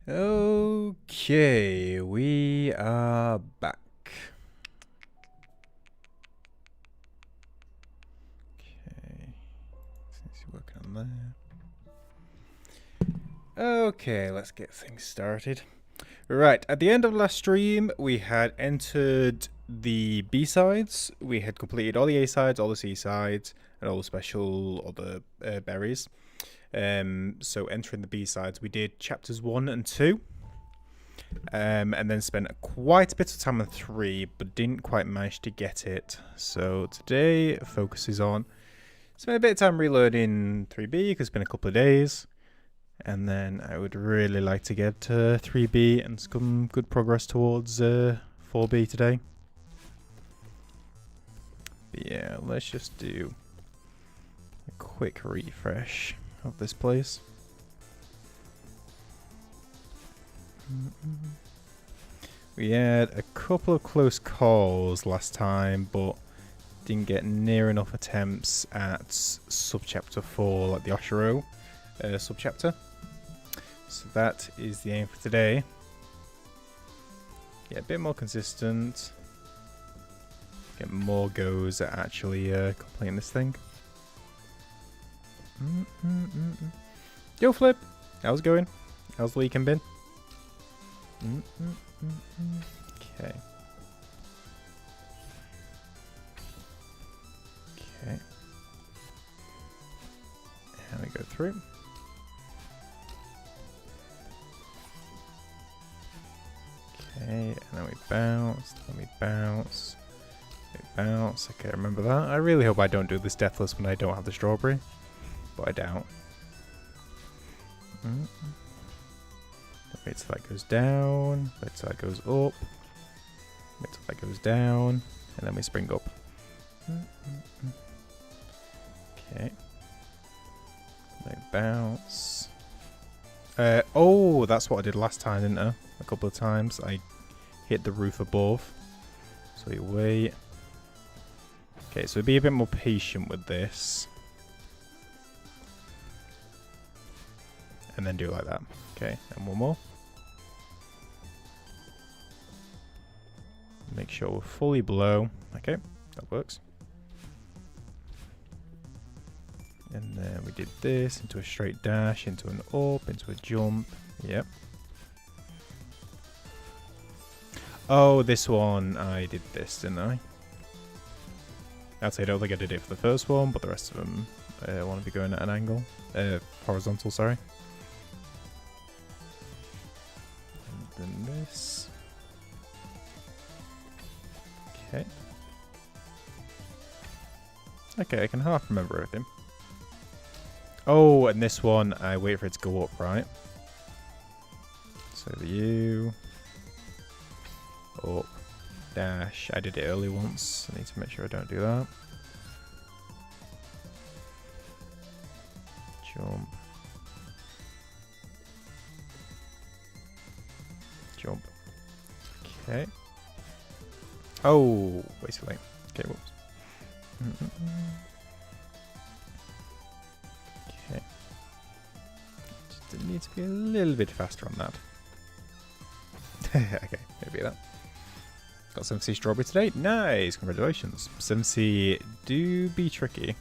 Okay, we are back. Okay, since you're working on there. Okay, let's get things started. Right, at the end of last stream, we had entered the B-sides. We had completed all the A-sides, all the C-sides, and all the special other berries. So entering the B-sides, we did chapters 1 and 2. And then spent quite a bit of time on 3, but didn't quite manage to get it. So today focuses on spend a bit of time relearning 3B because it's been a couple of days. And then I would really like to get 3B and some good progress towards 4B today. But yeah, let's just do a quick refresh of this place. We had a couple of close calls last time, but didn't get near enough attempts at subchapter 4, like the Oshiro subchapter. So that is the aim for today. Get a bit more consistent. Get more goes at actually completing this thing. Yo, Flip! How's it going? How's the weekend been? Okay. Okay. And we go through. Okay, and then we bounce, then we bounce, we bounce. Okay, remember that. I really hope I don't do this deathless when I don't have the strawberry, but I doubt. Wait till that goes down, wait till that goes up, wait till that goes down, and then we spring up. Okay. Then bounce. Oh, that's what I did last time, didn't I? A couple of times. I hit the roof above. So we wait. Okay, so be a bit more patient with this. And then do it like that. Okay, and one more. Make sure we're fully below. Okay, that works. And then we did this into a straight dash, into an up, into a jump. Yep. Oh, this one, I did this, didn't I? Actually, I don't think I did it for the first one, but the rest of them want to be going at an angle. Horizontal, sorry. And then this. Okay. Okay, I can half remember everything. Oh, and this one, I wait for it to go up, right? So the U. Up. Dash. I did it early once. I need to make sure I don't do that. Jump. Jump. Okay. Oh, way too late. Okay, whoops. Okay. Just need to be a little bit faster on that. Okay, maybe that. Got 7C strawberry today. Nice, congratulations. 7C do be tricky.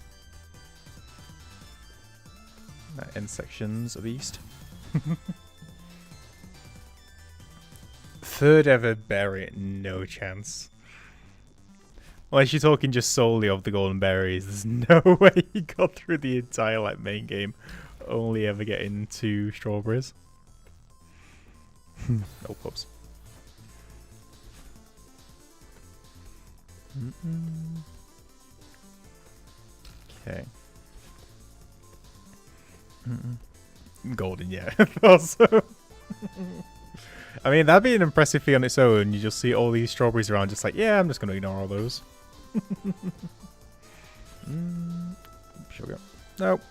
End sections of East. Third ever berry, no chance. Unless you're talking just solely of the golden berries, there's no way you got through the entire like main game, only ever getting 2 strawberries. Oh, whoops. Okay. Golden, yeah. Also, I mean, that'd be an impressive feat on its own. You just see all these strawberries around, just like, yeah, I'm just going to ignore all those. Shall we go? Nope.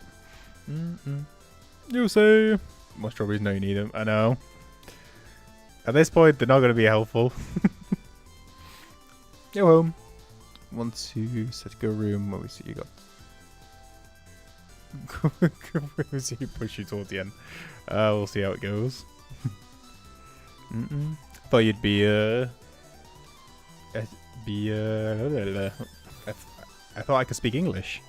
You say. More strawberries? No, you need them. I know. At this point, they're not going to be helpful. Go home. 1, 2, set go room. What we see you got? We'll see you push you towards the end. We'll see how it goes. Thought you'd be I thought I could speak English.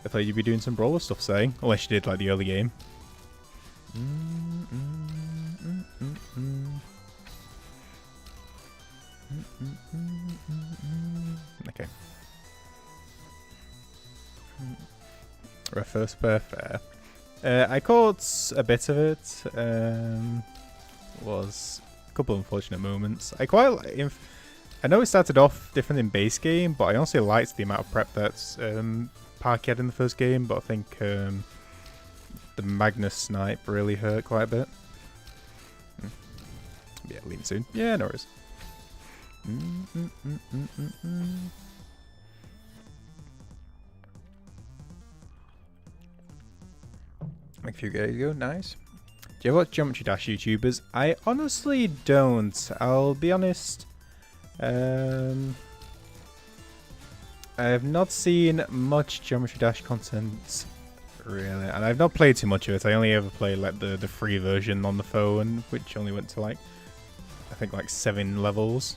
I thought you'd be doing some brawler stuff, say, unless you did like the early game. Okay. First fair. I caught a bit of it. Was a couple of unfortunate moments. I know it started off different in base game, but I honestly liked the amount of prep that Parky had in the first game. But I think the Magnus snipe really hurt quite a bit. Yeah, leaving soon. Yeah, no worries. Like a few days ago, nice. Do you ever watch Geometry Dash YouTubers? I honestly don't. I'll be honest. I have not seen much Geometry Dash content, really, and I've not played too much of it. I only ever played like the free version on the phone, which only went to like, I think like 7 levels.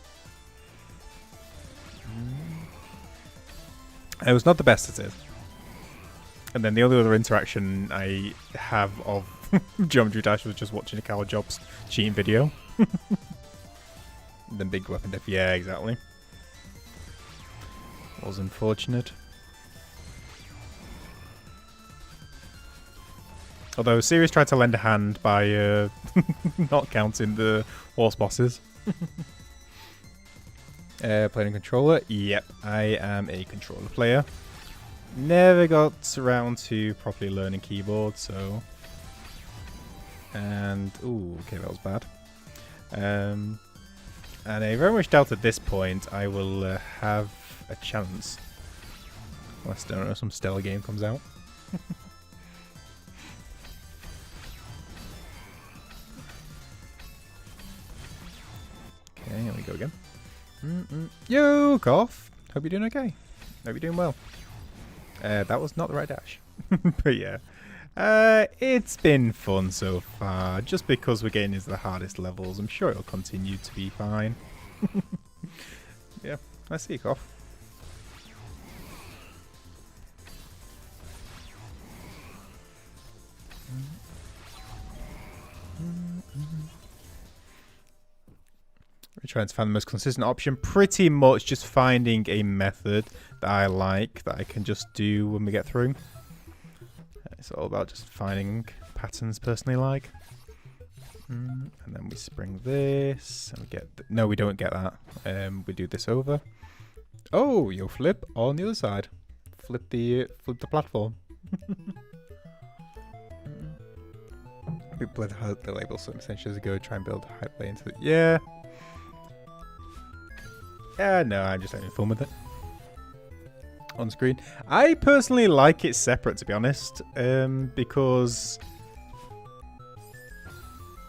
It was not the best at it. And then the only other interaction I have of Geometry Dash was just watching a Cow Jobs cheating video. The big weapon diff, yeah, exactly. Was unfortunate. Although Sirius tried to lend a hand by not counting the horse bosses. Playing a controller? Yep, I am a controller player. Never got around to properly learning keyboard, so... And... Ooh, okay, that was bad. And I very much doubt at this point I will have a chance. Unless, I don't know, some stellar game comes out. Okay, here we go again. Yo, Cough! Hope you're doing okay. Hope you're doing well. That was not the right dash. But yeah. It's been fun so far. Just because we're getting into the hardest levels, I'm sure it'll continue to be fine. Yeah, let's see, Cough. We're trying to find the most consistent option. Pretty much just finding a method that I like, that I can just do when we get through. It's all about just finding patterns personally like. And then we spring this, and we get... No, we don't get that. We do this over. Oh, yo, flip on the other side. Flip the platform. We played the label some centuries ago, try and build a high play into it. Yeah. Yeah, no, I'm just having fun with it. On screen. I personally like it separate, to be honest, because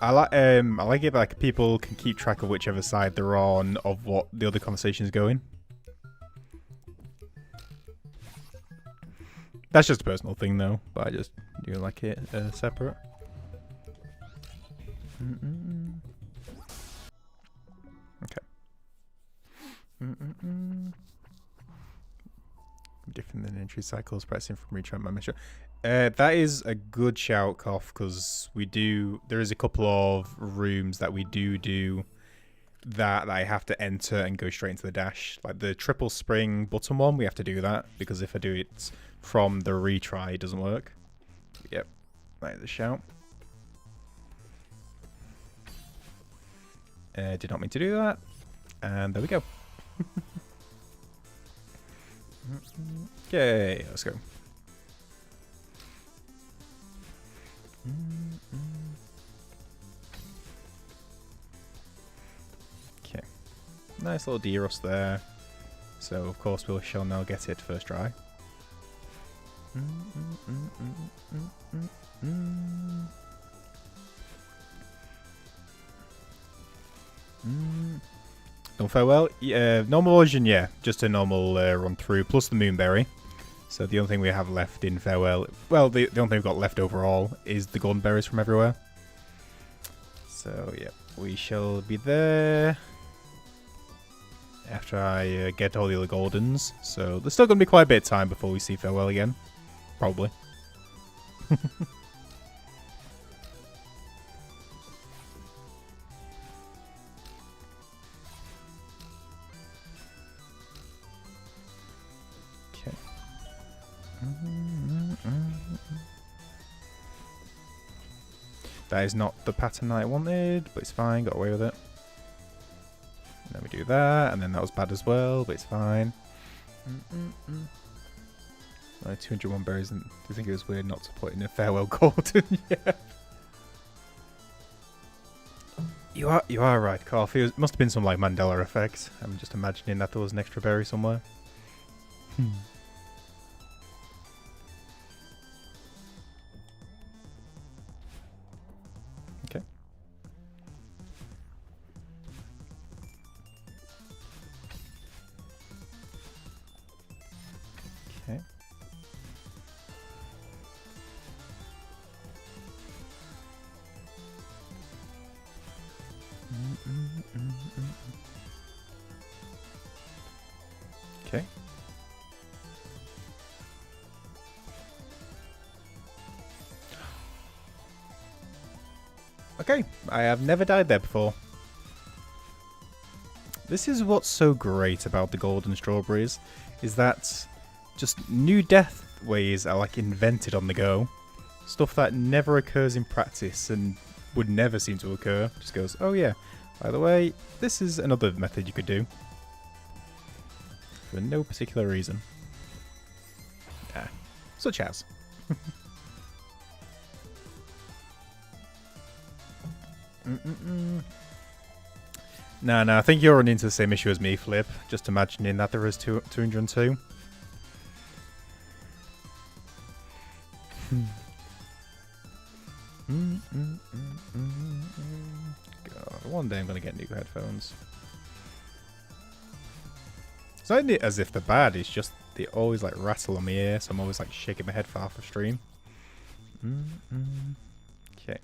I like it like people can keep track of whichever side they're on of what the other conversation is going. That's just a personal thing, though, but I just do like it separate. Okay. Different than entry cycles, pressing from retry my mission. That is a good shout, Cough, because there is a couple of rooms that we do that I have to enter and go straight into the dash. Like the triple spring button one, we have to do that, because if I do it from the retry, it doesn't work. Yep, that is a shout. Did not mean to do that. And there we go. Okay, let's go. Okay. Nice little D-Rust there. So, of course, we shall now get it first try. Don't fare well. Yeah, normal version, yeah. Just a normal run through, plus the Moonberry. So the only thing we have left in Farewell... Well, the only thing we've got left overall is the golden berries from everywhere. So, yeah, we shall be there after I get all the other Goldens. So, there's still going to be quite a bit of time before we see Farewell again. Probably. Okay. That is not the pattern I wanted, but it's fine, got away with it. And then we do that, and then that was bad as well, but it's fine. 201 berries, and do you think it was weird not to put in a Farewell Golden? Yeah. You are right, Coffee. It must have been some like Mandela effect. I'm just imagining that there was an extra berry somewhere. Okay. Okay. Okay. Okay, I have never died there before. This is what's so great about the golden strawberries, is that just new death ways are like invented on the go. Stuff that never occurs in practice and would never seem to occur. Just goes, oh yeah, by the way, this is another method you could do. For no particular reason. Such as. No, I think you're running into the same issue as me, Flip. Just imagining that there is 202. God, one day I'm going to get new headphones. It's not as if they're bad, it's just they always like rattle on my ear, so I'm always like shaking my head for half the stream. Okay.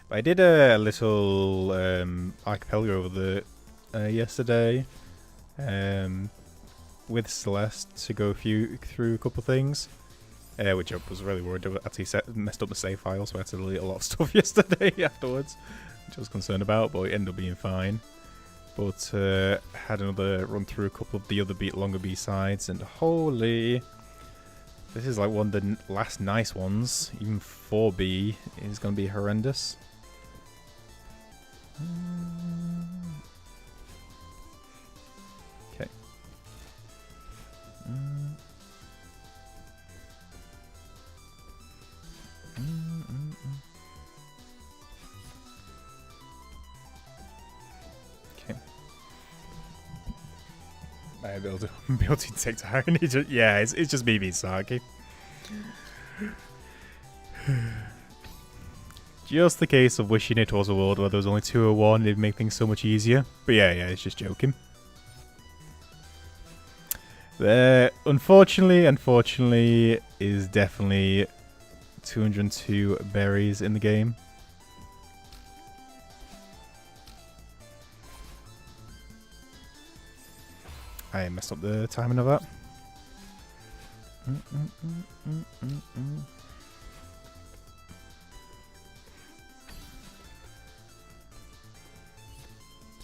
But I did a little archipelago over the yesterday with Celeste to go through a couple of things, which I was really worried about. Actually messed up the save file, so I had to delete a lot of stuff yesterday afterwards, which I was concerned about, but it ended up being fine. But had another run through a couple of the other longer B-sides, and holy... This is like one of the last nice ones. Even 4B is going to be horrendous. Okay. Okay. My ability to take time. Yeah, it's just me being sarky. Just the case of wishing it was a world where there was only 201, it'd make things so much easier. But yeah, it's just joking. There, unfortunately, is definitely 202 berries in the game. I messed up the timing of that.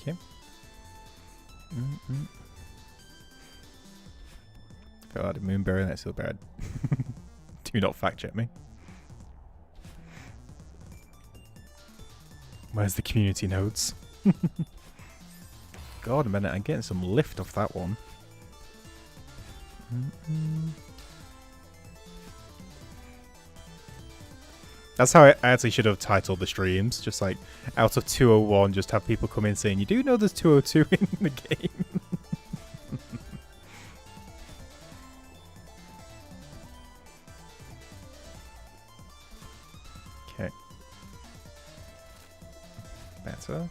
Okay. God, Moonberry, that's so bad. Do not fact check me. Where's the community notes? God, a minute, I'm getting some lift off that one. That's how I actually should have titled the streams. Just like, out of 201, just have people come in saying, you do know there's 202 in the game. Okay. Better.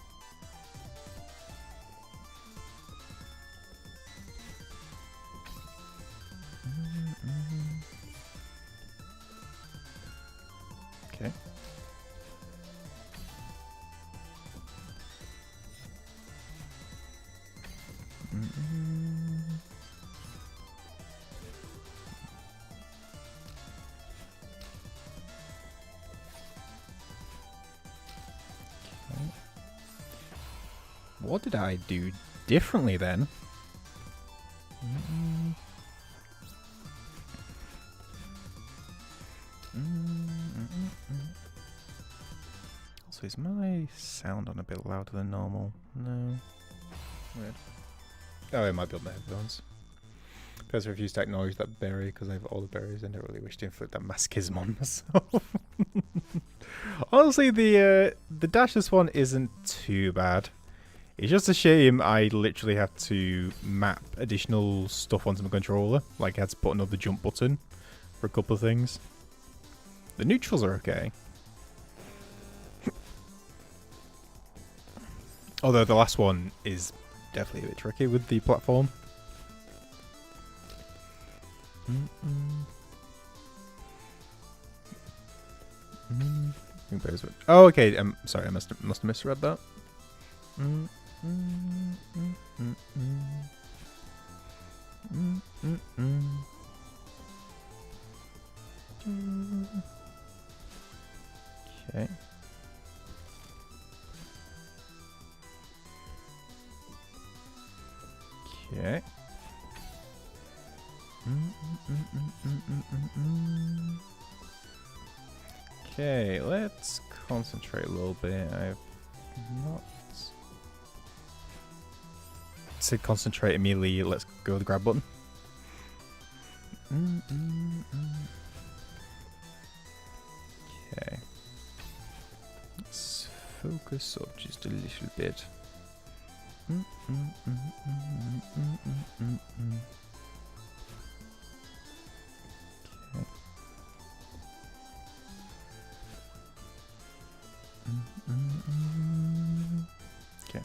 Okay. What did I do differently then? Also, is my sound on a bit louder than normal? No. Weird. Oh, it might be on the headphones. Because I refuse to acknowledge that berry because I have all the berries and I don't really wish to inflict that masochism on myself. Honestly, the dashless one isn't too bad. It's just a shame I literally have to map additional stuff onto my controller. Like I had to put another jump button for a couple of things. The neutrals are okay. Although the last one is definitely a bit tricky with the platform. Oh, okay. Sorry, I must have misread that. Okay. Okay. Okay, let's concentrate a little bit. I've not said concentrate immediately. Let's go with the grab button. Okay. Let's focus up just a little bit. Okay.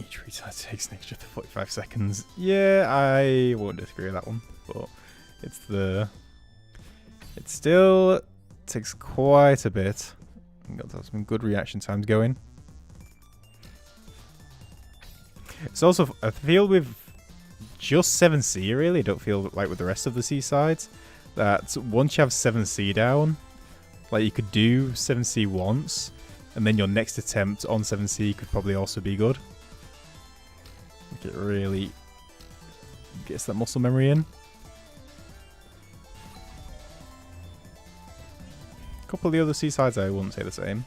Each retard takes an extra 45 seconds. Yeah, I won't disagree with that one, but it still takes quite a bit. We've got to have some good reaction times going. It's also, I feel with just 7C really, I don't feel like with the rest of the C-sides, that once you have 7C down, like you could do 7C once, and then your next attempt on 7C could probably also be good. Like it really gets that muscle memory in. A couple of the other C-sides I wouldn't say the same.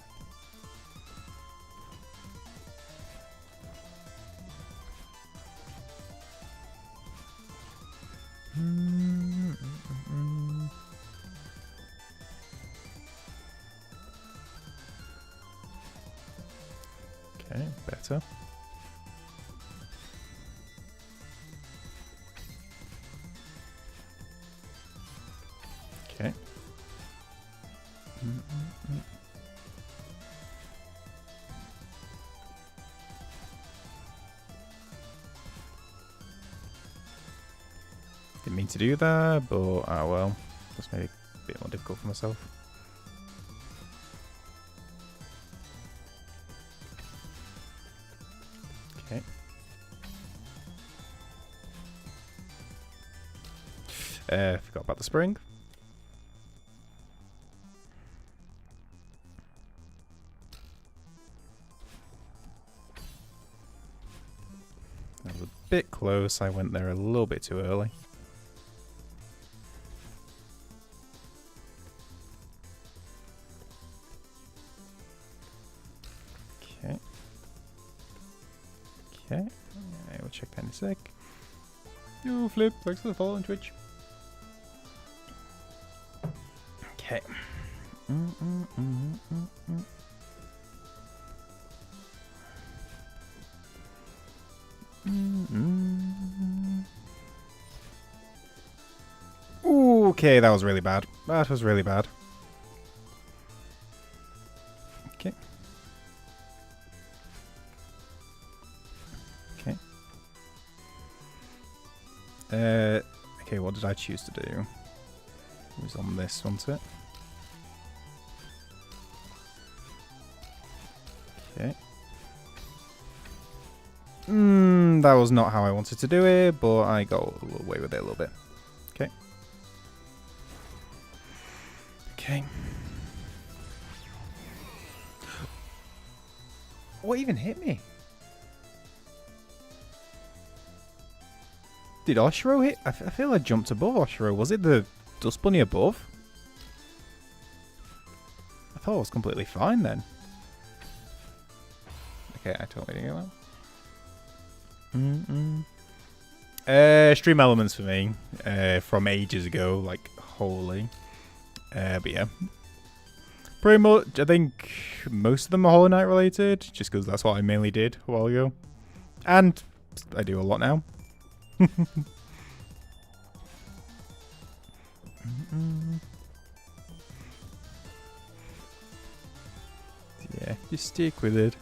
Okay, better. Okay. Didn't mean to do that, but oh well. That's made it a bit more difficult for myself. Okay. Forgot about the spring. That was a bit close. I went there a little bit too early. Okay. Okay. I will check that in a sec. Yo, Flip, thanks for the follow on Twitch. Okay. Ooh, okay, that was really bad. That was really bad. Okay. Okay. Okay, what did I choose to do? It was on this, wasn't it? That was not how I wanted to do it, but I got away with it a little bit. Okay. Okay. What even hit me? Did Oshiro hit? I feel I jumped above Oshiro. Was it the dust bunny above? I thought it was completely fine then. Okay, I totally didn't get that. Stream elements for me. From ages ago, like holy. But yeah. Pretty much, I think most of them are Hollow Knight related, just because that's what I mainly did a while ago. And I do a lot now. Yeah, just stick with it.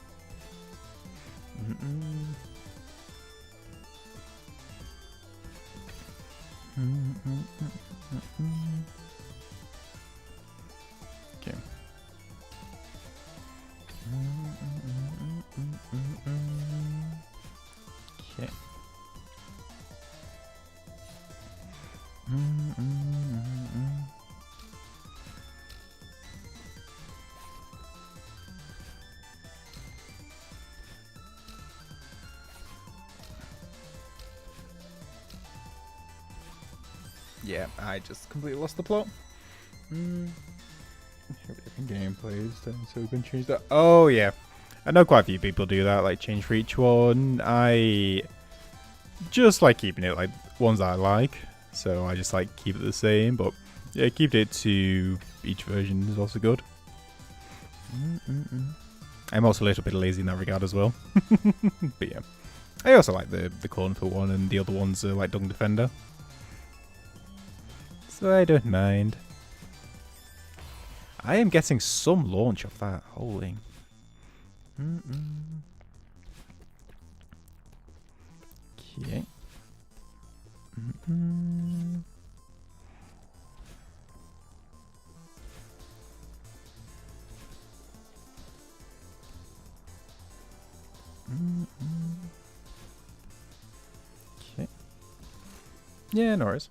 Okay. Okay. Yeah, I just completely lost the plot. Gameplay so we can change that. Oh yeah, I know quite a few people do that, like change for each one. I just like keeping it like ones that I like, so I just like keep it the same. But yeah, keeping it to each version is also good. I'm also a little bit lazy in that regard as well. But yeah, I also like the cornfield one, and the other ones are like Dung Defender, so I don't mind. I am getting some launch off that. Holy. Okay. Okay. Yeah, no worries.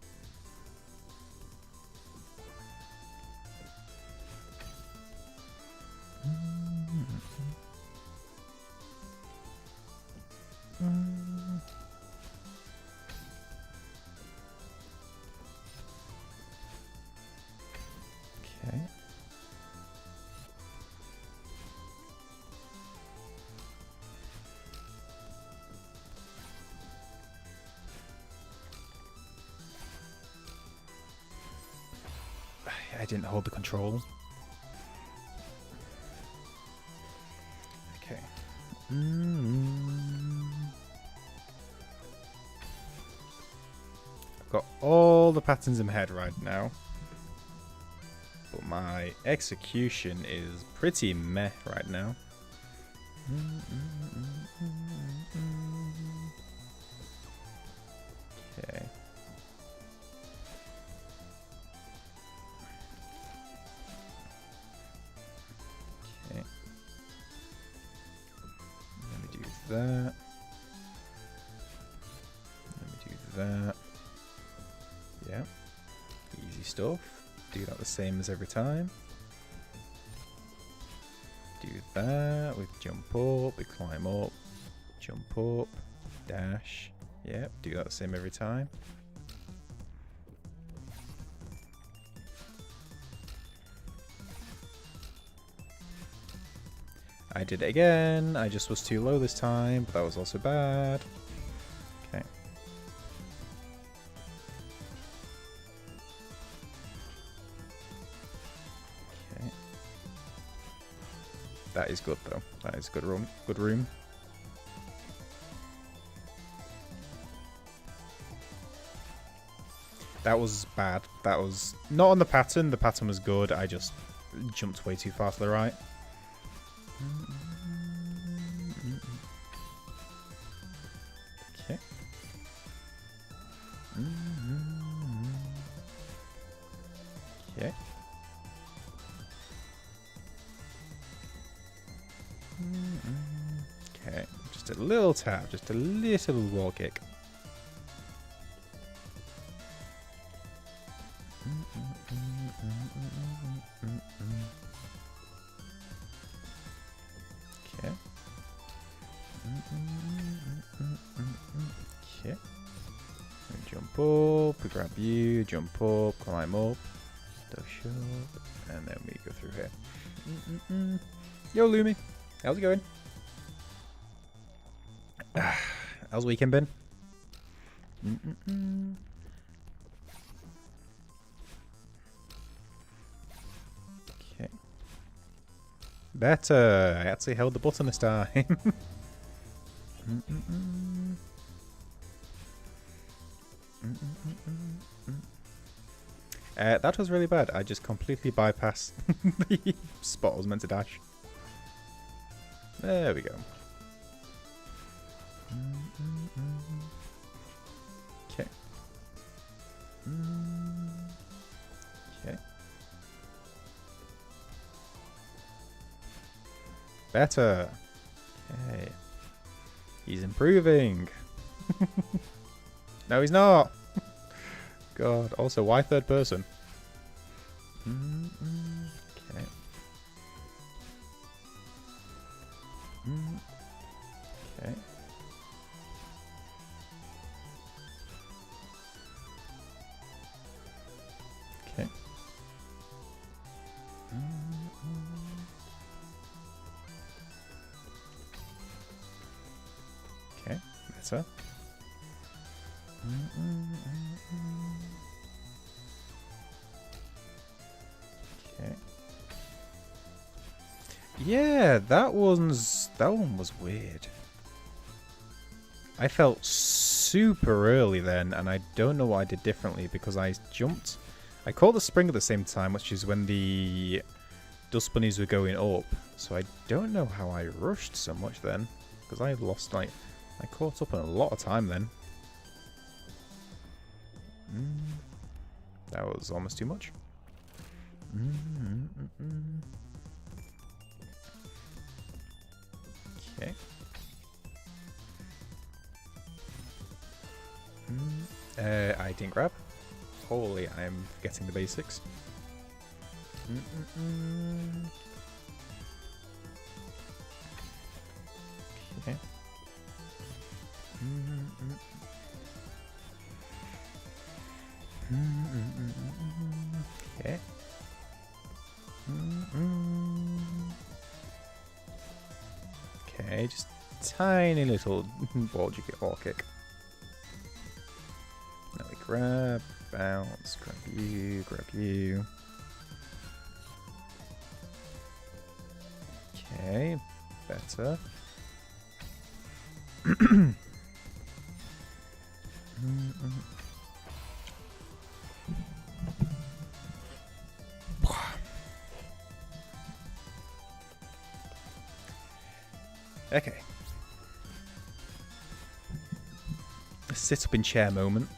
Okay. I didn't hold the control. Okay. I've got all the patterns in my head right now, but my execution is pretty meh right now. Okay. Okay. Let me do that. Let me do that. Yeah. Easy stuff. Do that the same as every time. Do that. We jump up. We climb up. Jump up. Dash. Yep. Do that the same every time. I did it again. I just was too low this time, but that was also bad. Okay. Okay. That is good though. That is good room. Good room. That was bad. That was not on the pattern. The pattern was good. I just jumped way too far to the right. Okay. Okay. Okay. Just a little tap, just a little wall kick. Okay. Okay. Jump up, we grab you, jump up, climb up, dash up, and then we go through here. Yo, Lumi. How's it going? How's the weekend been? Okay. Better. I actually held the button this time. That was really bad. I just completely bypassed the spot I was meant to dash. There we go. Okay. Okay. Better. Okay. He's improving. No, he's not. God. Also, why third person? Okay. Okay. Okay. Okay. Better. Okay. Yeah, that one was weird. I felt super early then, and I don't know what I did differently because I jumped. I caught the spring at the same time, which is when the dust bunnies were going up. So I don't know how I rushed so much then, because I lost I caught up in a lot of time then. That was almost too much. Okay. I didn't grab. Holy, I'm forgetting the basics. Okay. Okay. Okay, just tiny little wall kick. Now we grab, bounce, grab you. Okay, better. Okay. A sit up in chair moment.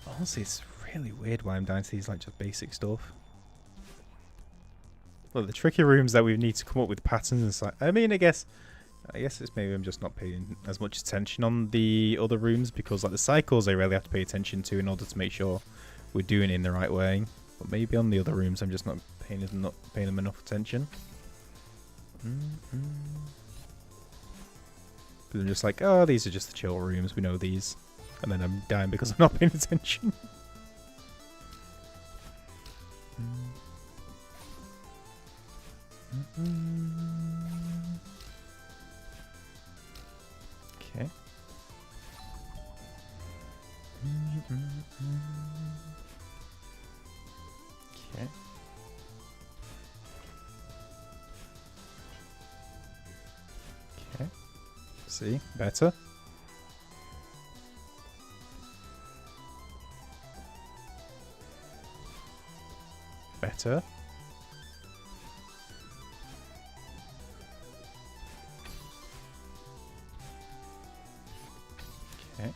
Honestly, it's really weird why I'm down to these like just basic stuff. Look, the tricky rooms that we need to come up with patterns and stuff. I mean, I guess it's maybe I'm just not paying as much attention on the other rooms because like the cycles I really have to pay attention to in order to make sure we're doing it in the right way. But maybe on the other rooms I'm just not paying them enough attention. Because I'm just like, oh, these are just the chill rooms. We know these. And then I'm dying because I'm not paying attention. Okay. Okay. Okay. See? Better. Better. Okay.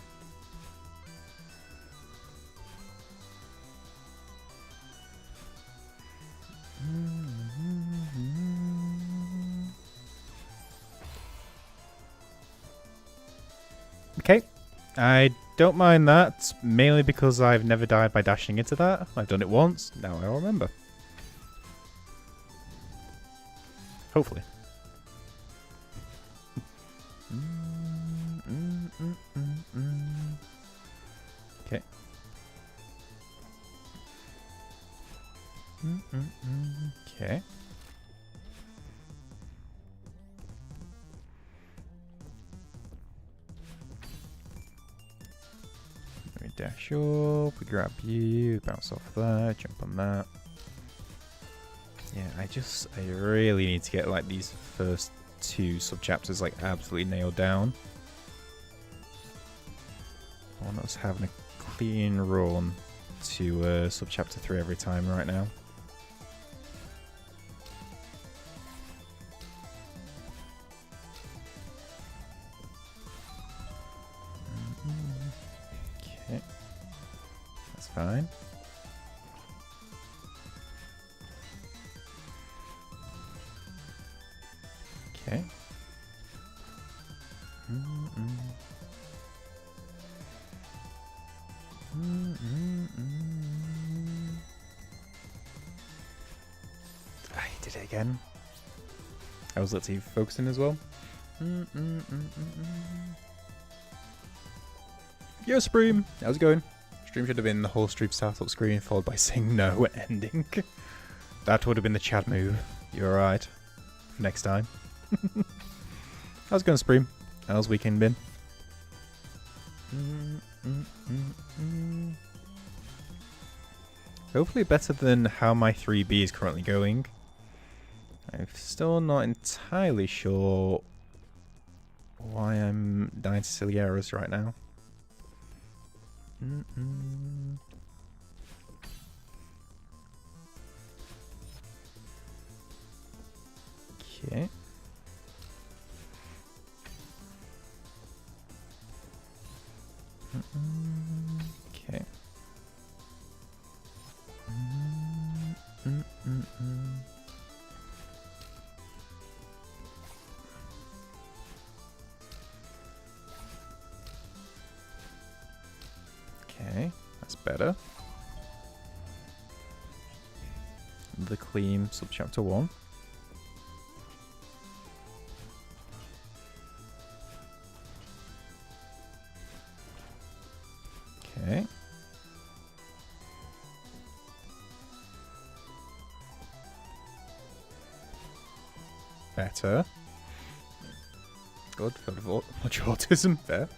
I don't mind that, mainly because I've never died by dashing into that. I've done it once, now I'll remember. Hopefully. Okay. Okay. Let me dash up, we grab you, bounce off that, jump on that. Yeah, I really need to get like these first two sub-chapters like absolutely nailed down. I want us having a clean run to sub-chapter 3 every time right now. Okay, that's fine. Okay. I did it again. I was literally focusing as well. Yo, Stream! How's it going? Stream should have been the whole stream startup screen followed by saying no ending. That would have been the Chad move. You're right. For next time. How's it going, Stream? How's weekend been? Hopefully better than how my 3B is currently going. I'm still not entirely sure why I'm dying to silly errors right now. Okay. Okay. Okay, that's better. The clean sub-chapter 1. Okay. Better. Good for much autism there.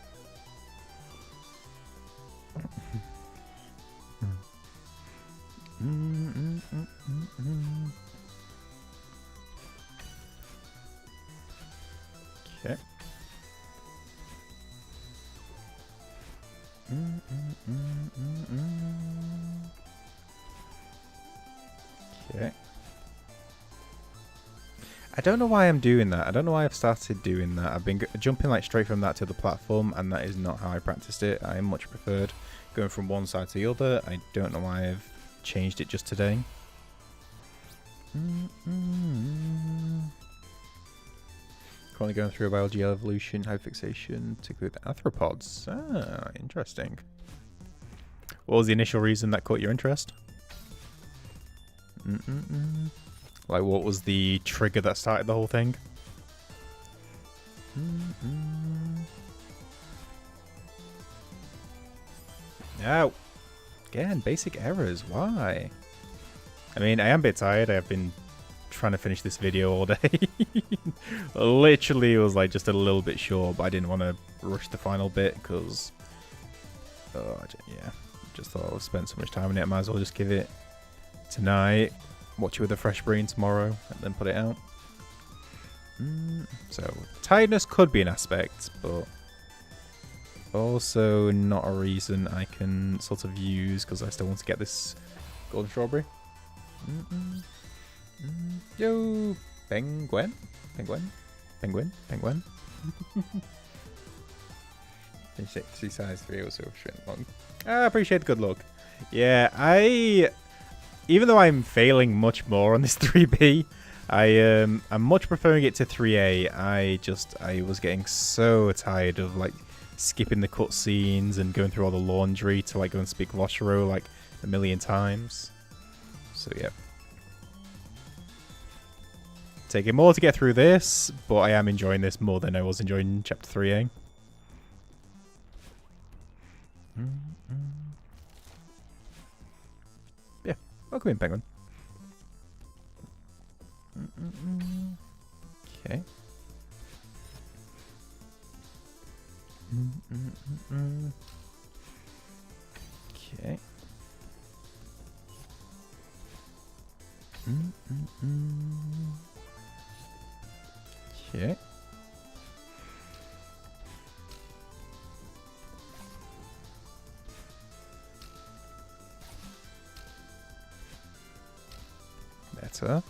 Okay. Okay. I don't know why I'm doing that. I don't know why I've started doing that. I've been jumping like straight from that to the platform, and that is not how I practiced it. I much preferred going from one side to the other. I don't know why I've changed it just today. Currently going through a biology evolution, hyperfixation, particularly with arthropods. Ah, interesting. What was the initial reason that caught your interest? Like, what was the trigger that started the whole thing? Ow! Again, basic errors. Why? I mean, I am a bit tired. I have been trying to finish this video all day. Literally, it was like just a little bit short, but I didn't want to rush the final bit because, yeah, just thought I've spent so much time on it. I might as well just give it tonight, watch it with a fresh brain tomorrow, and then put it out. So tiredness could be an aspect, but also not a reason I can sort of use because I still want to get this golden strawberry. Yo, penguin. See size 3 also shrink long. I appreciate the good luck. Yeah, even though I'm failing much more on this 3B, I'm much preferring it to 3A. I was getting so tired of like skipping the cutscenes and going through all the laundry to like go and speak Voshiro like a million times. So yeah. Taking more to get through this, but I am enjoying this more than I was enjoying Chapter 3A. Yeah, welcome in, Penguin. Okay. Okay. Okay. Better.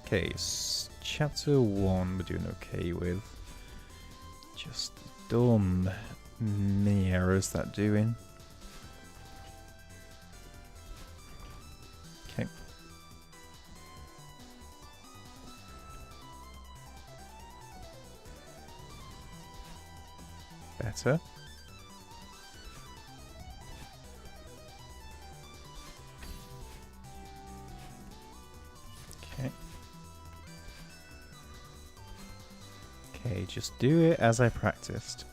Okay, chapter 1 we're doing okay with. Just dumb mini errors that doing. Okay. Better. Okay. Okay, just do it as I practiced.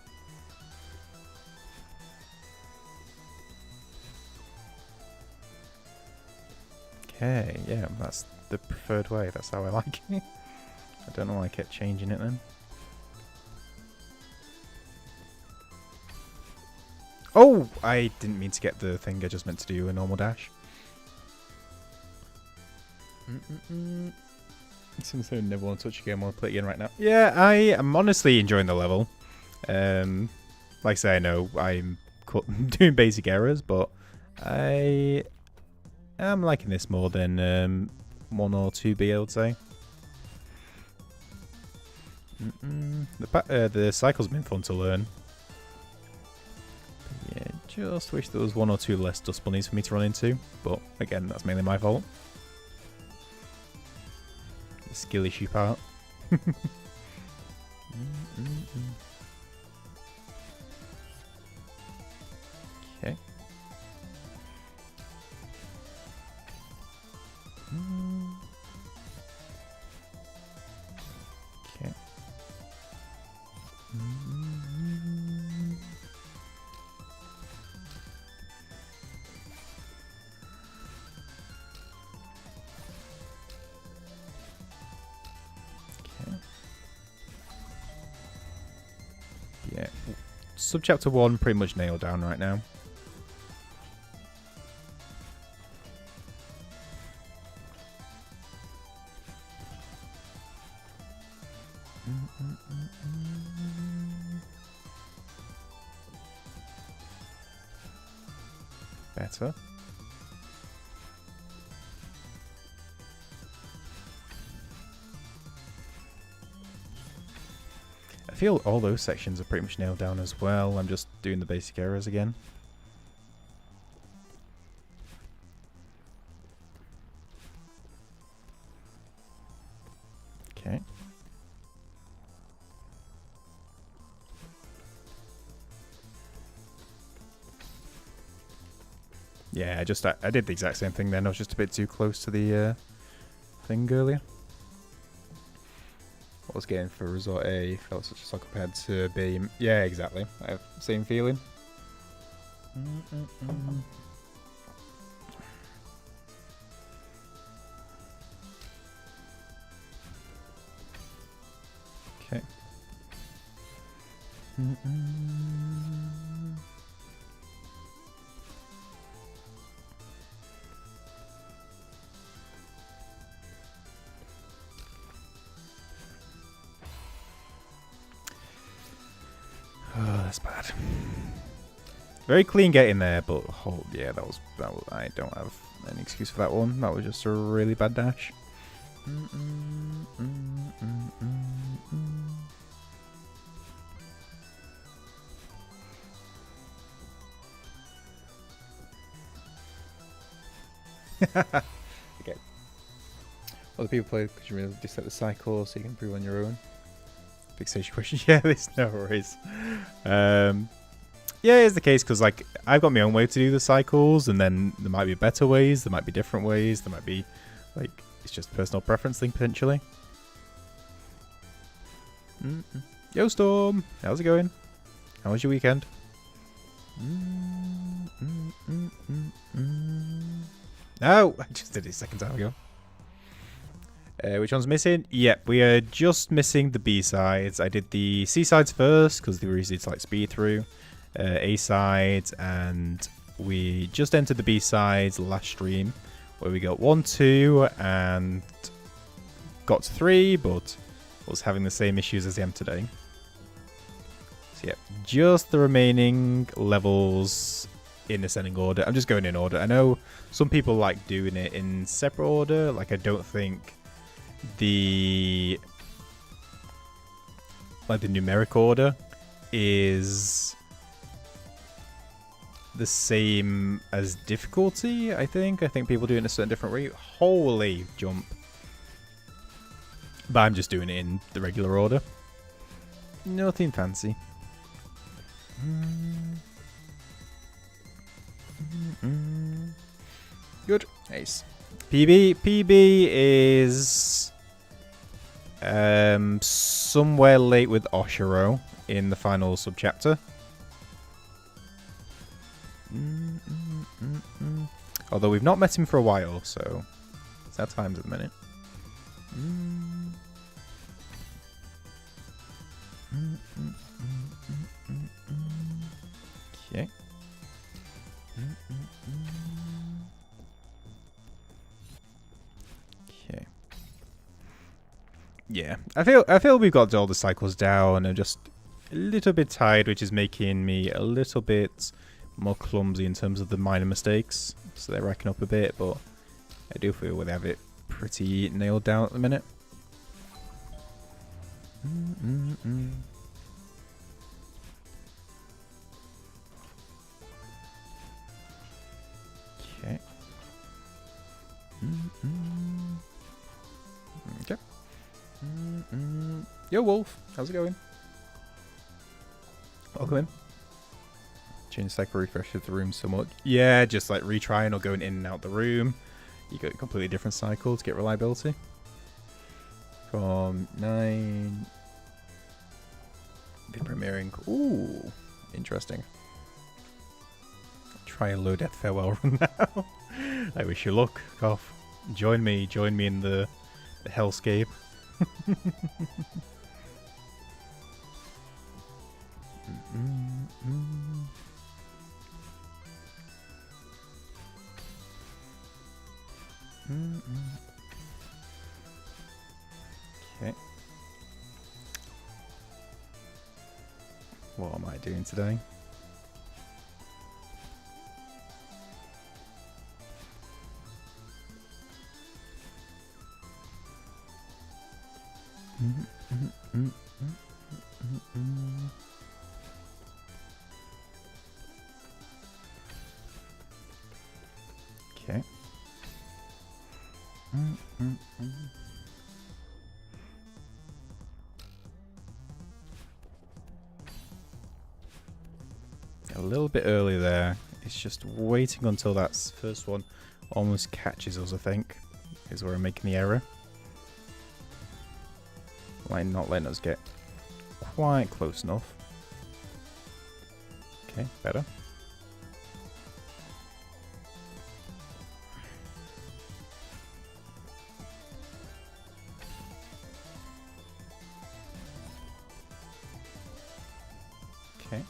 Okay, yeah, that's the preferred way. That's how I like it. I don't know why I kept changing it then. Oh! I didn't mean to get the thing. I just meant to do a normal dash. Something I never want to touch again. I want to play it again right now. Yeah, I am honestly enjoying the level. Like I say, I know I'm doing basic errors, but I am liking this more than 1 or 2B, I would say. The cycle's been fun to learn. Yeah, just wish there was 1 or 2 less dust bunnies for me to run into, but again, that's mainly my fault. The skill issue part. Okay. Okay. Yeah, subchapter 1 pretty much nailed down right now. Better. I feel all those sections are pretty much nailed down as well. I'm just doing the basic errors again. Okay. Yeah, I did the exact same thing then. I was just a bit too close to the thing earlier. What I was getting for Resort A felt such a suck compared to B. Yeah, exactly. I have the same feeling. Okay. Oh, that's bad. Very clean getting there, but oh, yeah, that was I don't have any excuse for that one. That was just a really bad dash. Okay. Other people play because you really just set the cycle so you can improve on your own. Fixation question. Yeah, there's no worries. Yeah, it's the case because like I've got my own way to do the cycles, and then there might be better ways, there might be different ways, there might be like it's just a personal preference thing potentially. Yo, Storm, how's it going? How was your weekend? Oh, I just did it a second time ago. Which one's missing? Yep, we are just missing the B-sides. I did the C-sides first because they were easy to like speed through. A-sides, and we just entered the B-sides last stream where we got 1, 2 and got to 3, but was having the same issues as I am today. So yeah, just the remaining levels in ascending order. I'm just going in order. I know some people like doing it in separate order. Like I don't think the numeric order is the same as difficulty. I think people do it in a certain different rate. Holy jump. But I'm just doing it in the regular order. Nothing fancy. Good. Nice. PB is somewhere late with Oshiro in the final subchapter. Although we've not met him for a while, so it's our times at the minute. Okay. Okay. Yeah, I feel we've got all the cycles down. I'm just a little bit tired, which is making me a little bit more clumsy in terms of the minor mistakes. So they're racking up a bit, but I do feel we have it pretty nailed down at the minute. Okay. Okay. Yo, Wolf. How's it going? Welcome in. Change cycle refreshes the room so much. Yeah, just like retrying or going in and out the room. You got a completely different cycle to get reliability. From 9. Been premiering. Ooh, interesting. Try a low death farewell run now. I wish you luck, Koff. Join me in the hellscape. Okay. What am I doing today? Okay. A little bit early there. It's just waiting until that first one almost catches us, I think, is where I'm making the error. Like not letting us get quite close enough. Okay, better. Okay.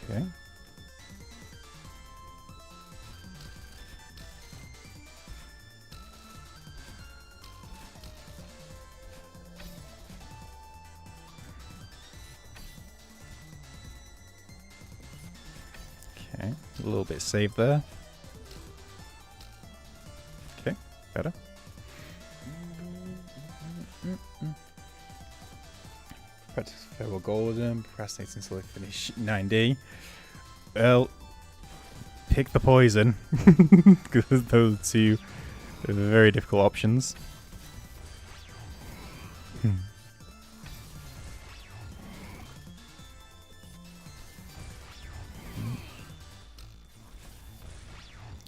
Okay. Okay, a little bit saved there. Okay, better. Practice farewell golden, procrastinate until I finish 9D. Well, pick the poison. Because those are two very difficult options.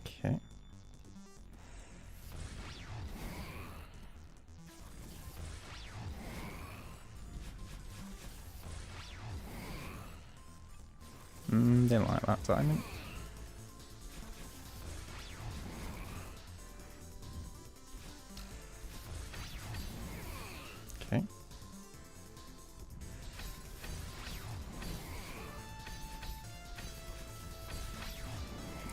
Okay. Didn't like that timing. Okay.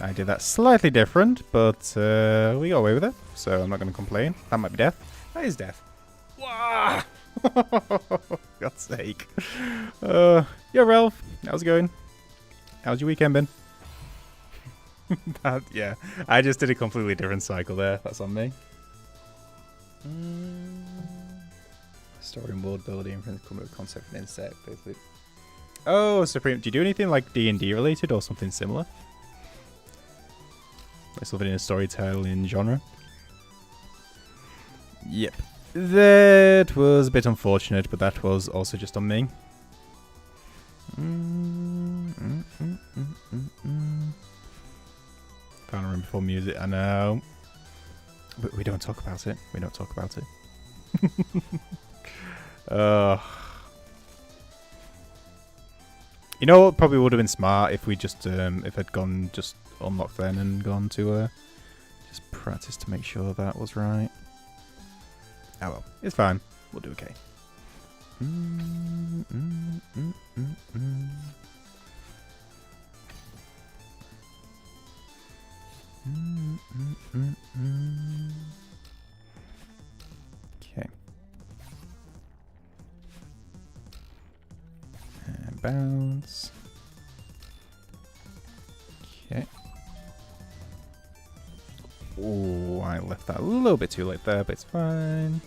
I did that slightly different, but we got away with it, so I'm not going to complain. That might be death. That is death. Wow! God's sake. Yo, Ralph. How's it going? How's your weekend been? Yeah, I just did a completely different cycle there. That's on me. Story and world building, come with a concept and insect, basically. Oh, Supreme. Do you do anything like D&D related or something similar? Like something in a storytelling genre? Yep. That was a bit unfortunate, but that was also just on me. Found a room before music, I know. But we don't talk about it. We don't talk about it. You know what probably would have been smart if we just, if I'd gone, just unlocked then and gone to, just practice to make sure that was right. Oh well, it's fine. We'll do okay. Okay. And bounce. Okay. Oh, I left that a little bit too late there, but it's fine.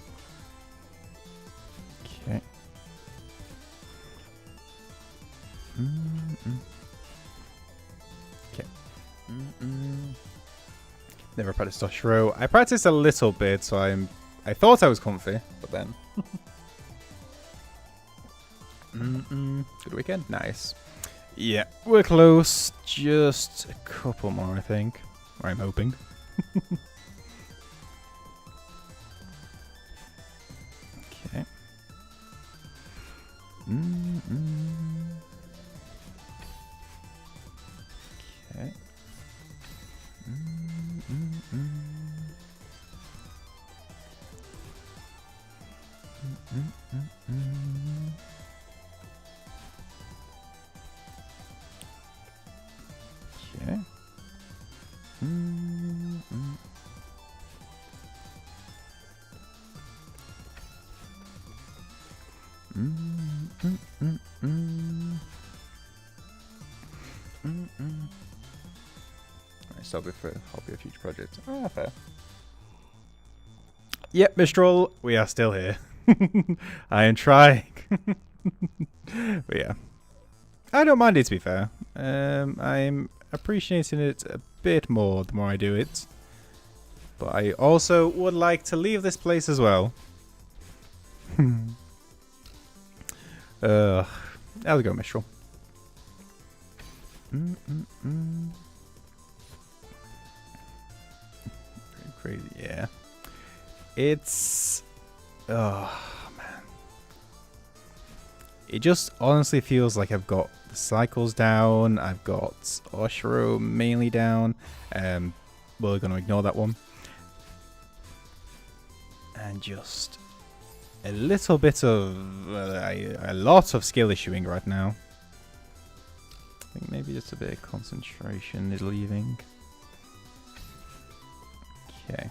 Okay. Okay. Never practiced Oshiro. I practiced a little bit, so I thought I was comfy, but then. Good weekend. Nice. Yeah, we're close. Just a couple more, I think. Or I'm hoping. Okay. Okay. Okay. I'll be for hobby or future project. Ah, fair. Yep, Mistral, we are still here. I am trying. But yeah. I don't mind it, to be fair. I'm appreciating it a bit more the more I do it. But I also would like to leave this place as well. How's it going, Mistral? Crazy, yeah. It's... oh, man. It just honestly feels like I've got the cycles down. I've got Oshiro mainly down. We're going to ignore that one. And just a little bit of... a lot of skill issuing right now. I think maybe just a bit of concentration is leaving. Okay.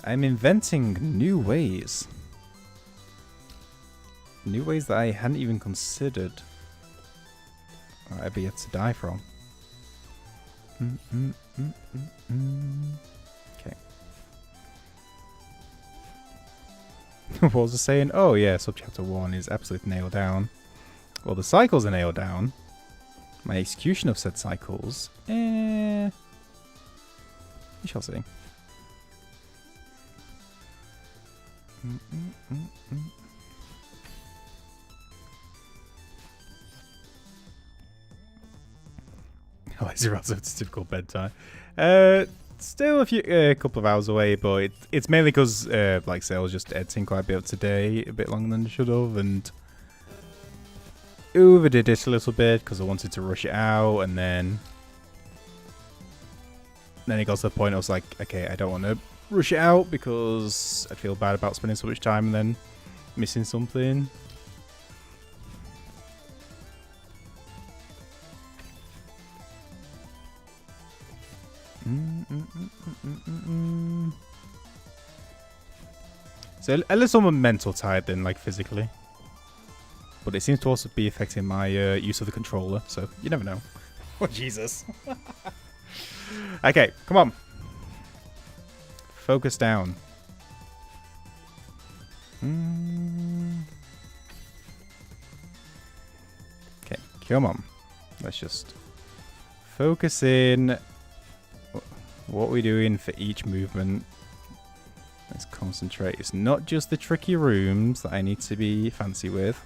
I'm inventing new ways. New ways that I hadn't even considered I'd be yet to die from. Okay. What was I saying? Oh yeah, subchapter 1 is absolutely nailed down. Well, the cycles are nailed down. My execution of said cycles, we shall see. Oh, it's also it's typical bedtime. Still a couple of hours away, but it's mainly because, like I say, I was just editing quite a bit today, a bit longer than I should have, and overdid it a little bit because I wanted to rush it out, and then it got to the point I was like, okay, I don't want to rush it out because I feel bad about spending so much time and then missing something. So a little more mental tired than like physically, but it seems to also be affecting my use of the controller, so you never know. Oh Jesus. Okay, come on. Focus down. Okay, come on. Let's just focus in. What we're doing for each movement. Let's concentrate. It's not just the tricky rooms that I need to be fancy with.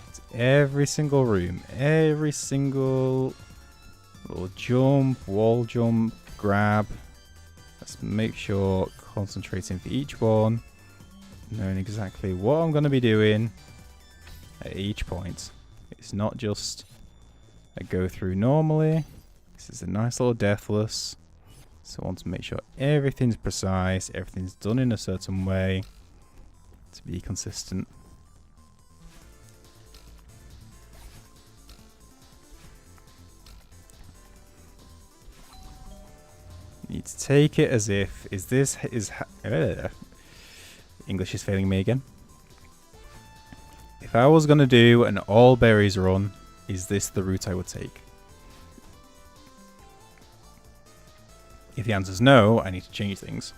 It's every single room. Every single little jump, wall jump, grab. Let's make sure concentrating for each one. Knowing exactly what I'm going to be doing at each point. It's not just a go through normally. This is a nice little deathless. So I want to make sure everything's precise, everything's done in a certain way to be consistent. You need to take it as if, English is failing me again. If I was going to do an all berries run, is this the route I would take? If the answer is no, I need to change things.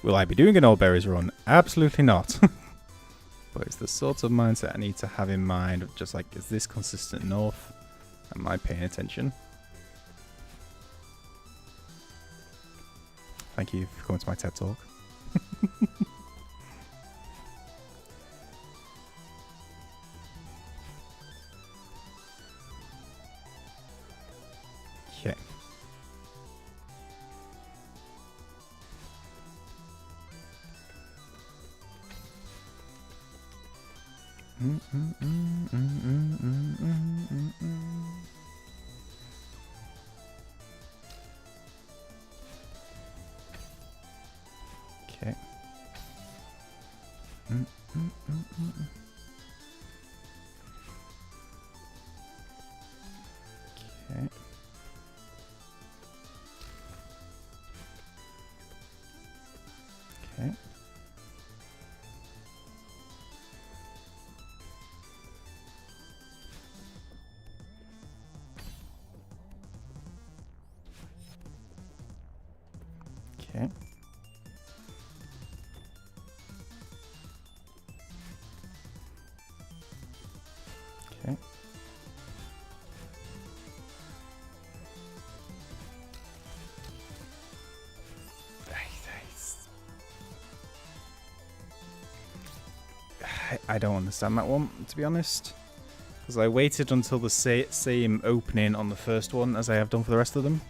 Will I be doing an all berries run? Absolutely not. But it's the sort of mindset I need to have in mind. Just like, is this consistent enough? Am I paying attention? Thank you for coming to my TED Talk. Okay. Okay. Okay. Okay. Okay. Okay. I don't understand that one, to be honest. Because I waited until the same opening on the first one as I have done for the rest of them.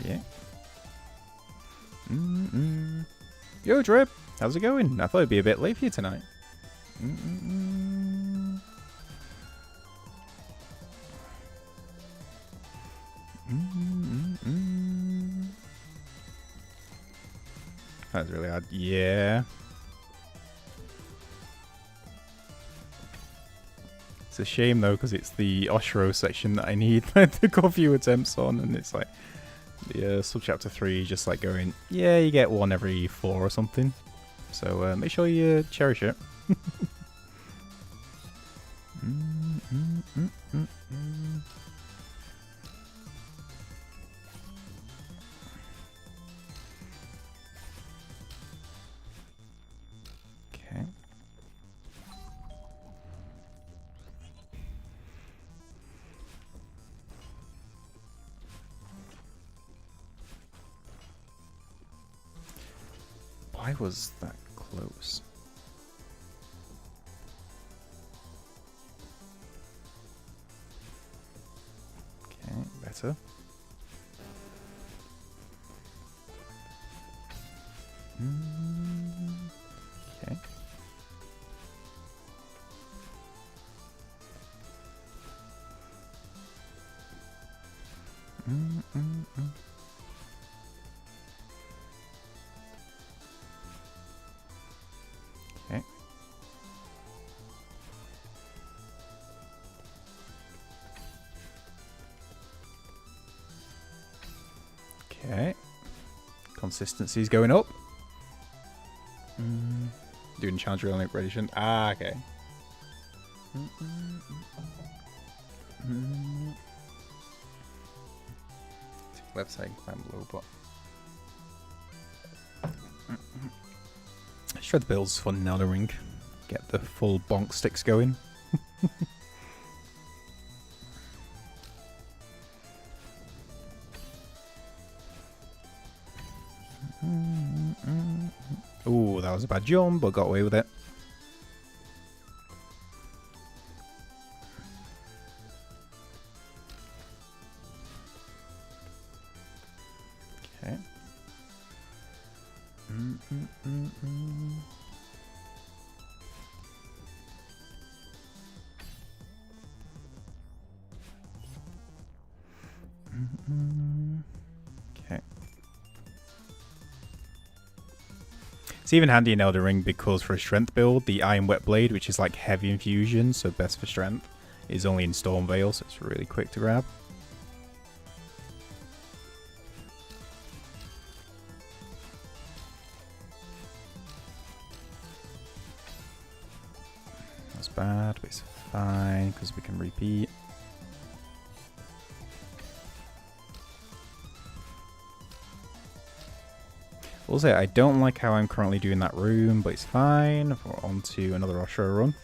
Yeah. Yo, Drip! How's it going? I thought it'd be a bit late for you tonight. That's really hard. Yeah. It's a shame though, because it's the Oshiro section that I need to go a few attempts on, and it's like the subchapter 3 just like going, yeah, you get one every 4 or something. So make sure you cherish it. Okay. Why was that close? Okay, better. Okay. Okay. Okay. Consistency's going up. Doing challenge real prediction. Ah, okay. Left side climb low, but shred the bills fun in Elden Ring. Get the full bonk sticks going. Ooh, that was a bad jump, but got away with it. Okay. Okay. It's even handy in Elden Ring because for a strength build, the Iron Wet Blade, which is like heavy infusion, so best for strength, is only in Storm Veil, so it's really quick to grab. That's bad, but it's fine because we can repeat. Also, I don't like how I'm currently doing that room, but it's fine. We're on to another Oshro run.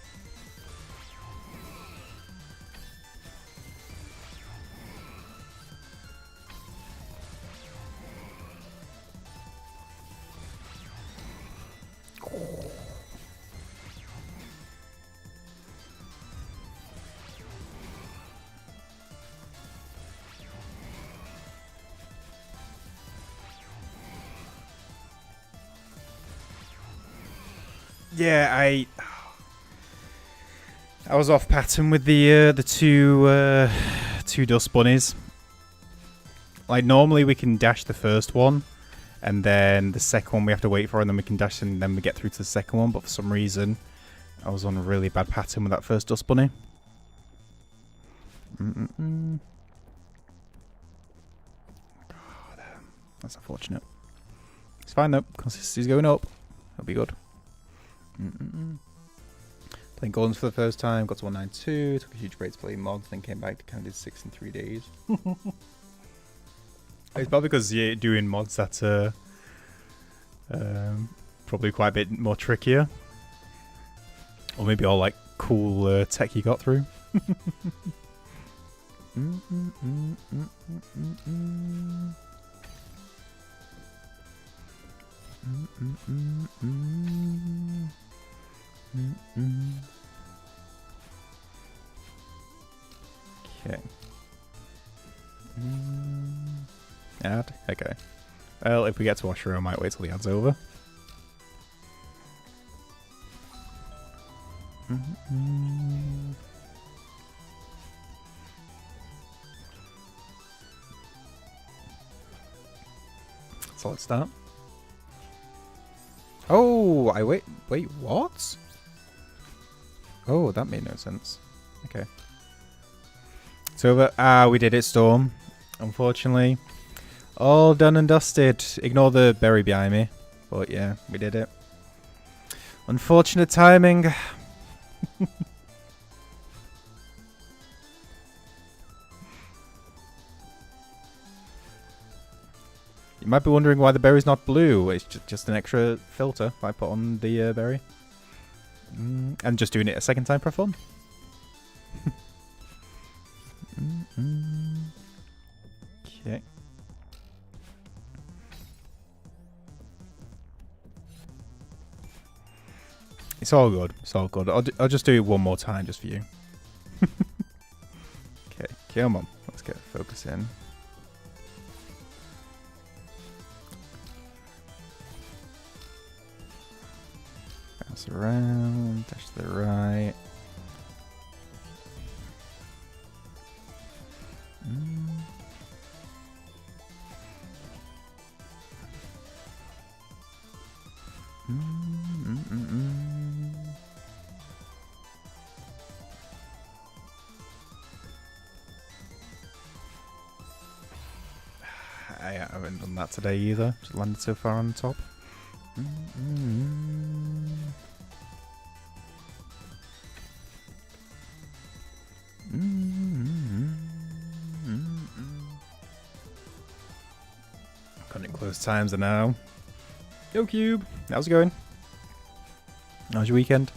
Yeah, I was off pattern with the two dust bunnies. Like normally we can dash the first one, and then the second one we have to wait for, and then we can dash, and then we get through to the second one. But for some reason, I was on a really bad pattern with that first dust bunny. God, that's unfortunate. It's fine though. Consistency's going up. It'll be good. Playing Golems for the first time, got to 192, took a huge break to play mods, then came back to kind of did 6 in 3 days. It's probably because you're doing mods that are probably quite a bit more trickier. Or maybe all like cool tech you got through. Okay. Ad? Okay. Well, if we get to Oshro, I might wait till the ad's over. Solid start. Oh, wait, what? Oh, that made no sense. Okay. So, we did it, Storm. Unfortunately. All done and dusted. Ignore the berry behind me. But yeah, we did it. Unfortunate timing. You might be wondering why the berry's not blue. It's just an extra filter I put on the berry. And just doing it a second time for fun. Okay. It's all good. It's all good. I'll just do it one more time just for you. Okay, come on. Let's get focus in. Bounce around. Dash to the right. I haven't done that today either. Just landed so far on the top. Cutting close times are now. Yo, Cube. How's it going? How's your weekend?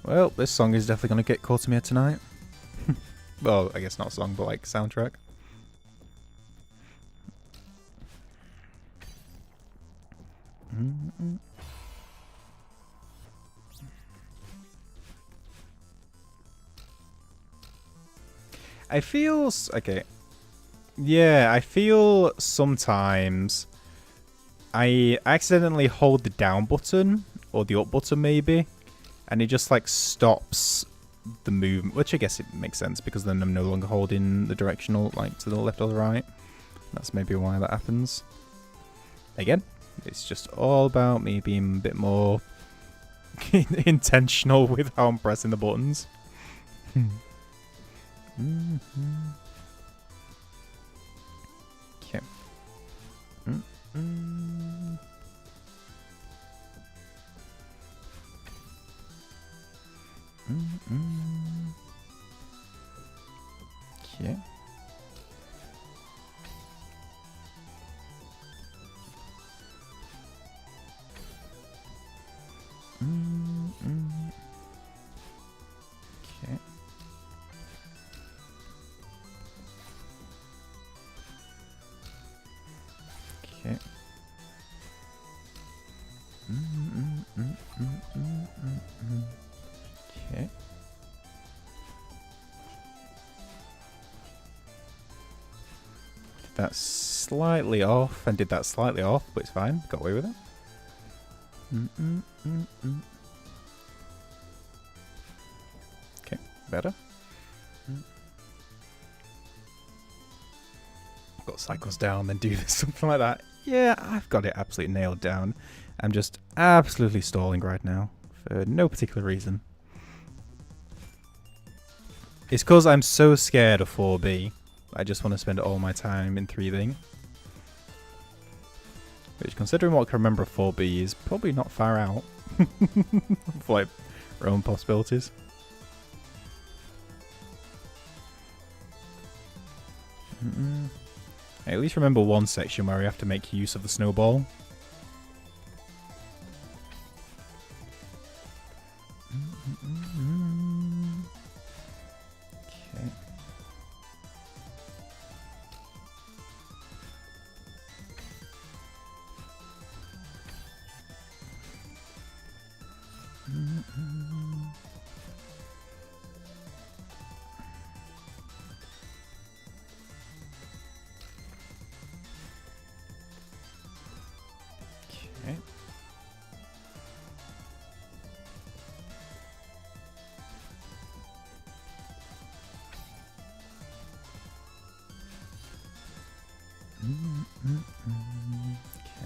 Well, this song is definitely going to get caught to me tonight. Well, I guess not a song, but like soundtrack. I feel... Okay. Yeah, I feel sometimes I accidentally hold the down button, or the up button maybe, and it just like stops the movement, which I guess it makes sense because then I'm no longer holding the directional like to the left or the right. That's maybe why that happens. Again, it's just all about me being a bit more intentional with how I'm pressing the buttons. Okay. Okay. Okay. Okay. Okay. Did that slightly off, and did that slightly off, but it's fine. Got away with it. Okay, better. Got cycles down, then do this, something like that. Yeah, I've got it absolutely nailed down. I'm just absolutely stalling right now for no particular reason. It's because I'm so scared of 4B. I just want to spend all my time in 3B. Which, considering what I can remember of 4B, is probably not far out. For like, our own possibilities. I at least remember one section where we have to make use of the snowball. Okay. Okay.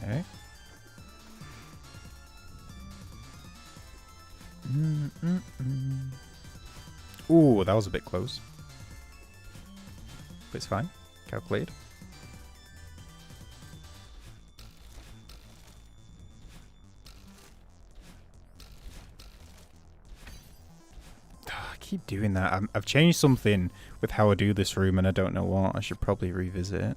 Okay. Ooh, that was a bit close. But it's fine. Calculated. keep doing that. I've changed something with how I do this room, and I don't know what. I should probably revisit it.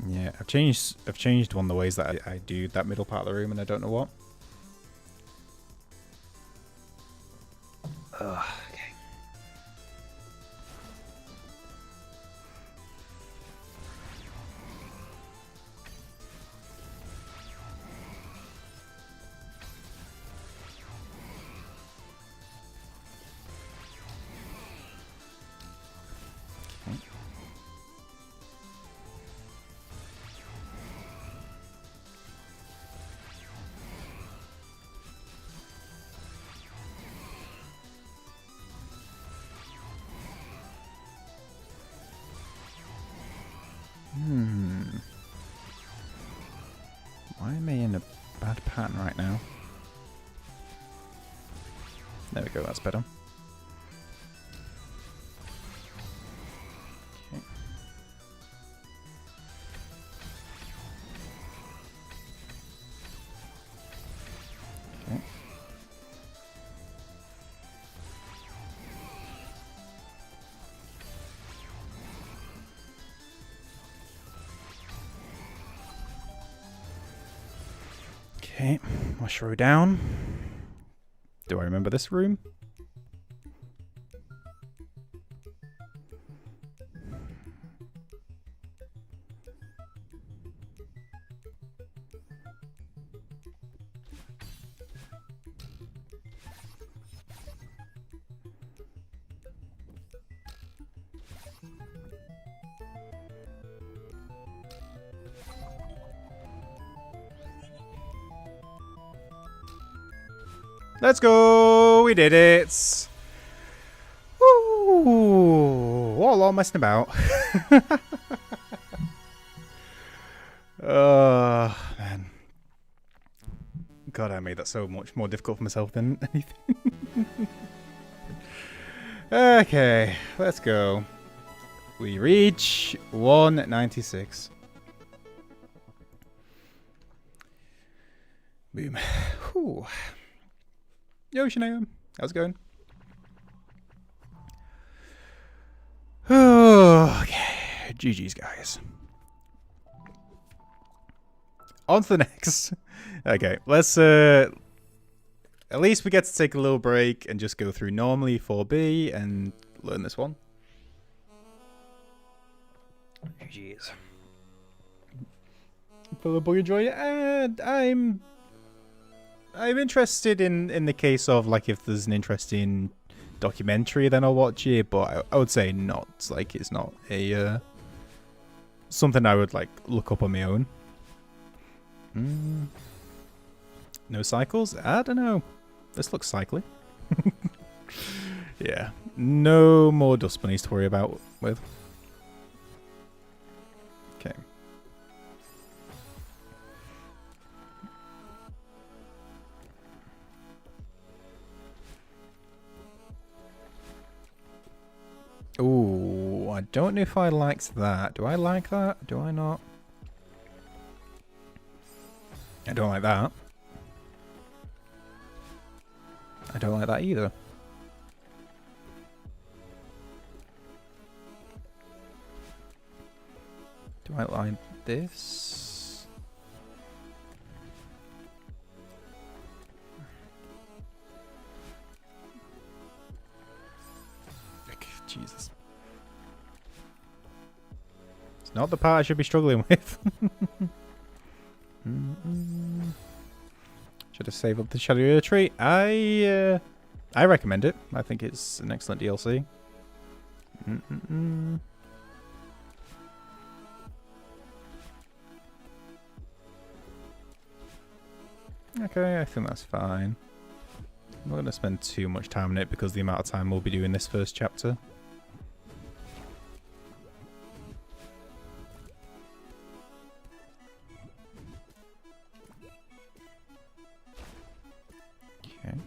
Yeah, I've changed one of the ways that I do that middle part of the room, and I don't know what. Ugh, okay. Why am I in a bad pattern right now? There we go, that's better. Okay. Okay. Okay, wash row down. Do I remember this room? Let's go! We did it! Woo! What a lot of messing about. Oh, man. God, I made that so much more difficult for myself than anything. Okay, let's go. We reach 196. Boom. Whew. Yo, Shania. How's it going? Okay. GG's, guys. On to the next. Okay, let's... at least we get to take a little break and just go through normally 4B and learn this one. GG's. Philip, are you enjoying it? I'm interested in the case of, like, if there's an interesting documentary, then I'll watch it, but I would say not. Like, it's not a, something I would, like, look up on my own. No cycles? I don't know. This looks cycly. Yeah. No more dust bunnies to worry about with. Okay. Ooh, I don't know if I liked that. Do I like that? Do I not? I don't like that. I don't like that either. Do I like this? Jesus. It's not the part I should be struggling with. Should I save up the Shadow Tree? I recommend it. I think it's an excellent DLC. Okay, I think that's fine. I'm not going to spend too much time on it because the amount of time we'll be doing this first chapter. Okay.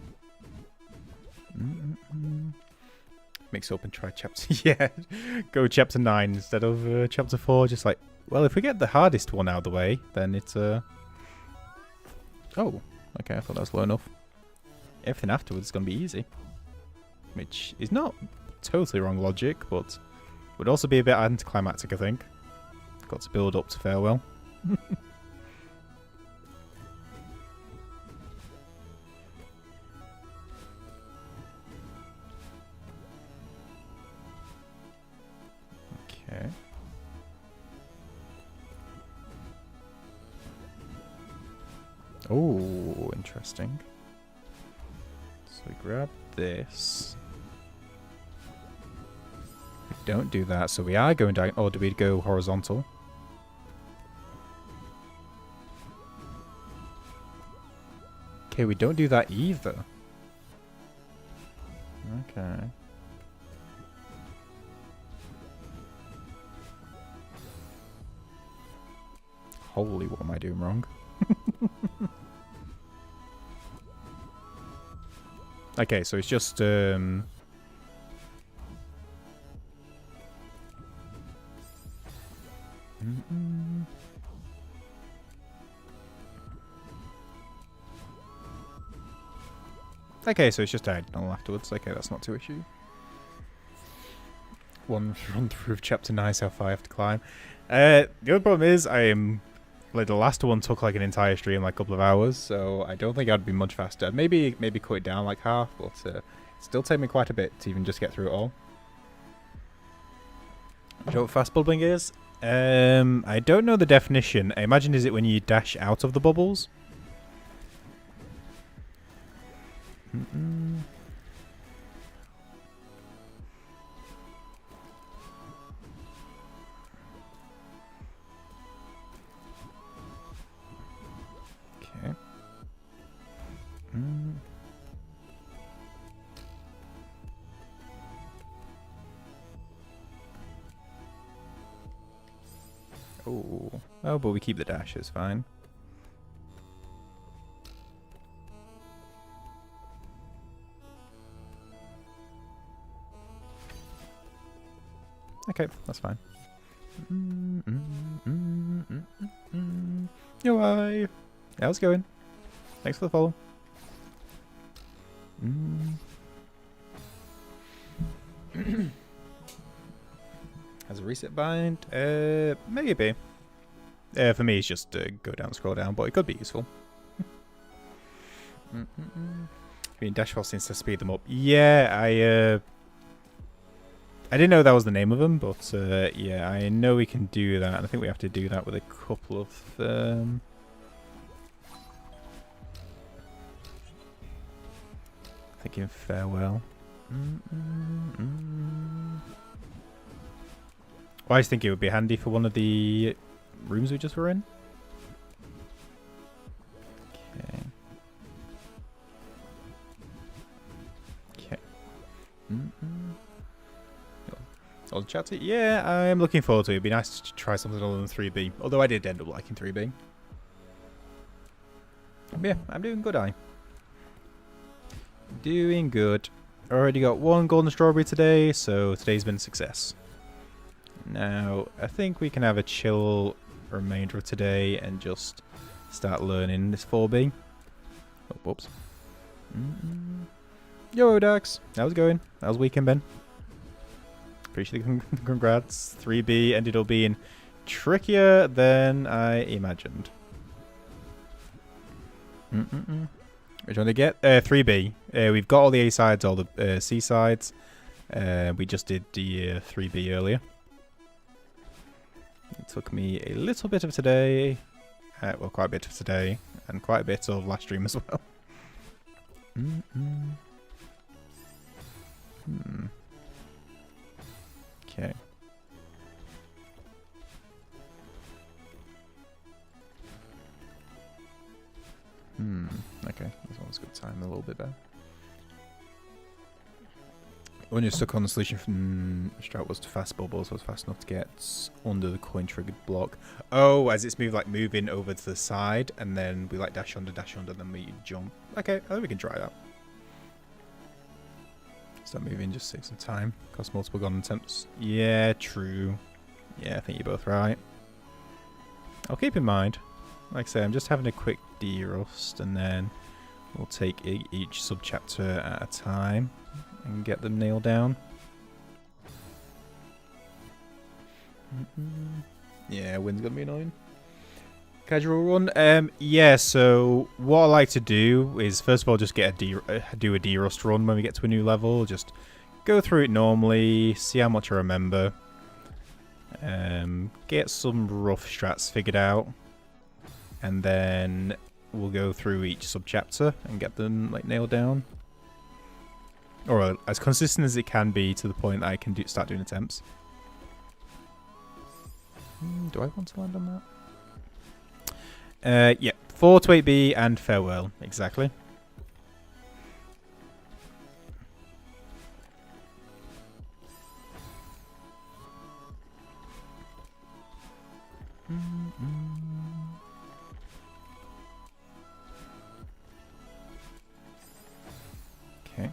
Mix up and try chapter... yeah, go chapter 9 instead of chapter 4. Just like, well, if we get the hardest one out of the way, then it's... Oh, okay, I thought that was low enough. Everything afterwards is going to be easy. Which is not totally wrong logic, but would also be a bit anticlimactic, I think. Got to build up to farewell. Okay. Oh, interesting. So we grab this. We don't do that, so we are going down. Or do we go horizontal? Okay, we don't do that either. Okay. Holy, what am I doing wrong? Okay, so it's just okay, so it's just diagonal afterwards. Okay, that's not too issue. One run through chapter 9, how far I have to climb. The other problem is like the last one took like an entire stream, like a couple of hours, so I don't think I'd be much faster. Maybe cut it down like half, but it still take me quite a bit to even just get through it all. Do you know what fast bubbling is? I don't know the definition. I imagine is it when you dash out of the bubbles? Okay. Oh, but we keep the dash, it's fine. Okay, that's fine. Yo, hi. How's it going? Thanks for the follow. Has a reset bind? Maybe. For me, it's just go down, scroll down, but it could be useful. Being dash fast seems to speed them up. Yeah, I didn't know that was the name of them, but yeah, I know we can do that, and I think we have to do that with a couple of thinking farewell. Well, I just think it would be handy for one of the rooms we just were in. Okay. Okay. I'll chat to it. Yeah, I'm looking forward to it. It'd be nice to try something other than 3B. Although I did end up liking 3B. But yeah, I'm doing good, doing good. Already got one golden strawberry today, so today's been a success. Now, I think we can have a chill remainder of today and just start learning this 4B. Oh, whoops. Yo, Dax. How's it going? How's the weekend been? Appreciate the congrats. 3B ended up being trickier than I imagined. Which one did I get? 3B. We've got all the A sides, all the C sides. We just did the 3B earlier. It took me a little bit of today. Well, quite a bit of today. And quite a bit of last stream as well. Okay. Okay, this one's good time, a little bit better. When you're stuck on the solution from strat was to fast bubbles, was fast enough to get under the coin triggered block. Oh, as it's moving over to the side, and then we like dash under, then we jump. Okay, I think we can try that. Start moving, just save some time. Cost multiple gun attempts. Yeah, true. Yeah, I think you're both right. I'll keep in mind. like I say, I'm just having a quick de-rust, and then we'll take each sub-chapter at a time and get them nailed down. Yeah, wind's gonna be annoying. Casual run. Yeah. So what I like to do is first of all just get do a de-rust run when we get to a new level. Just go through it normally, see how much I remember. Get some rough strats figured out, and then we'll go through each sub-chapter and get them like nailed down, or as consistent as it can be to the point that I can start doing attempts. Do I want to land on that? Yeah, 4 to 8B and farewell, exactly. Okay.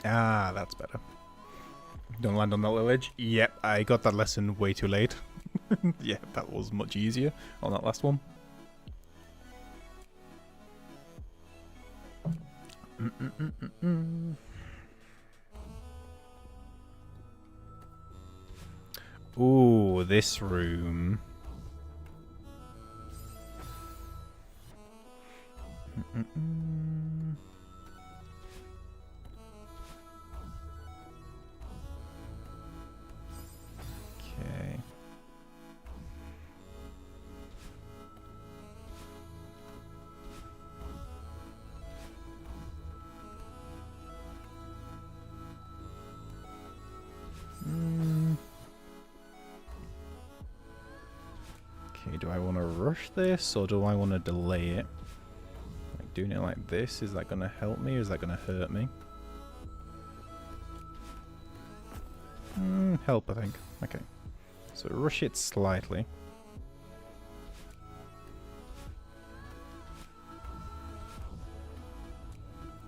Ah, that's better. Don't land on that little edge. Yep, I got that lesson way too late. Yeah, that was much easier on that last one. Ooh, this room. Okay. Okay, do I want to rush this or do I want to delay it? Like doing it like this, is that going to help me or is that going to hurt me? Help, I think. Okay. So rush it slightly.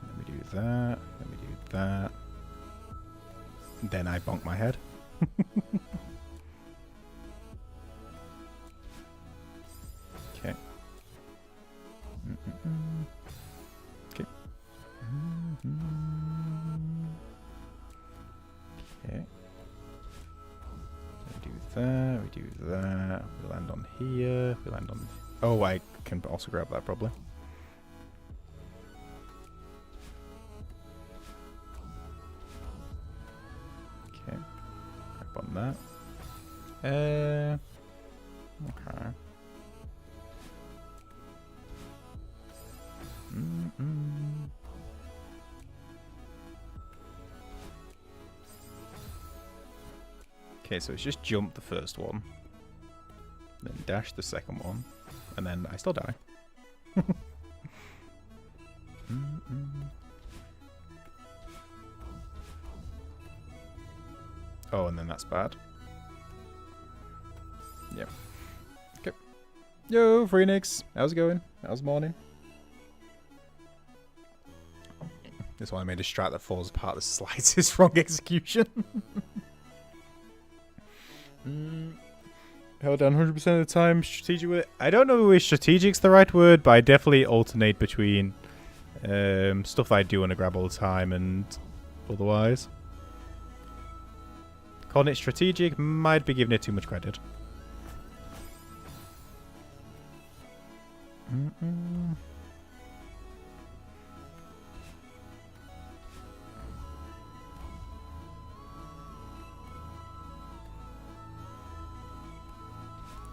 Let me do that. Let me do that. Then I bonk my head. Okay. Okay. Okay. We do that. We do that. We land on here. We land on. Oh, I can also grab that probably. Okay. Grab on that. Okay. Okay, so it's just jump the first one, then dash the second one, and then I still die. Oh, and then that's bad. Yep. Okay. Yo, Phoenix. How's it going? How's the morning? This one I made a strat that falls apart the slightest wrong execution. Held down 100% of the time. Strategic with it. I don't know if strategic's the right word, but I definitely alternate between stuff I do want to grab all the time and otherwise. Calling it strategic might be giving it too much credit.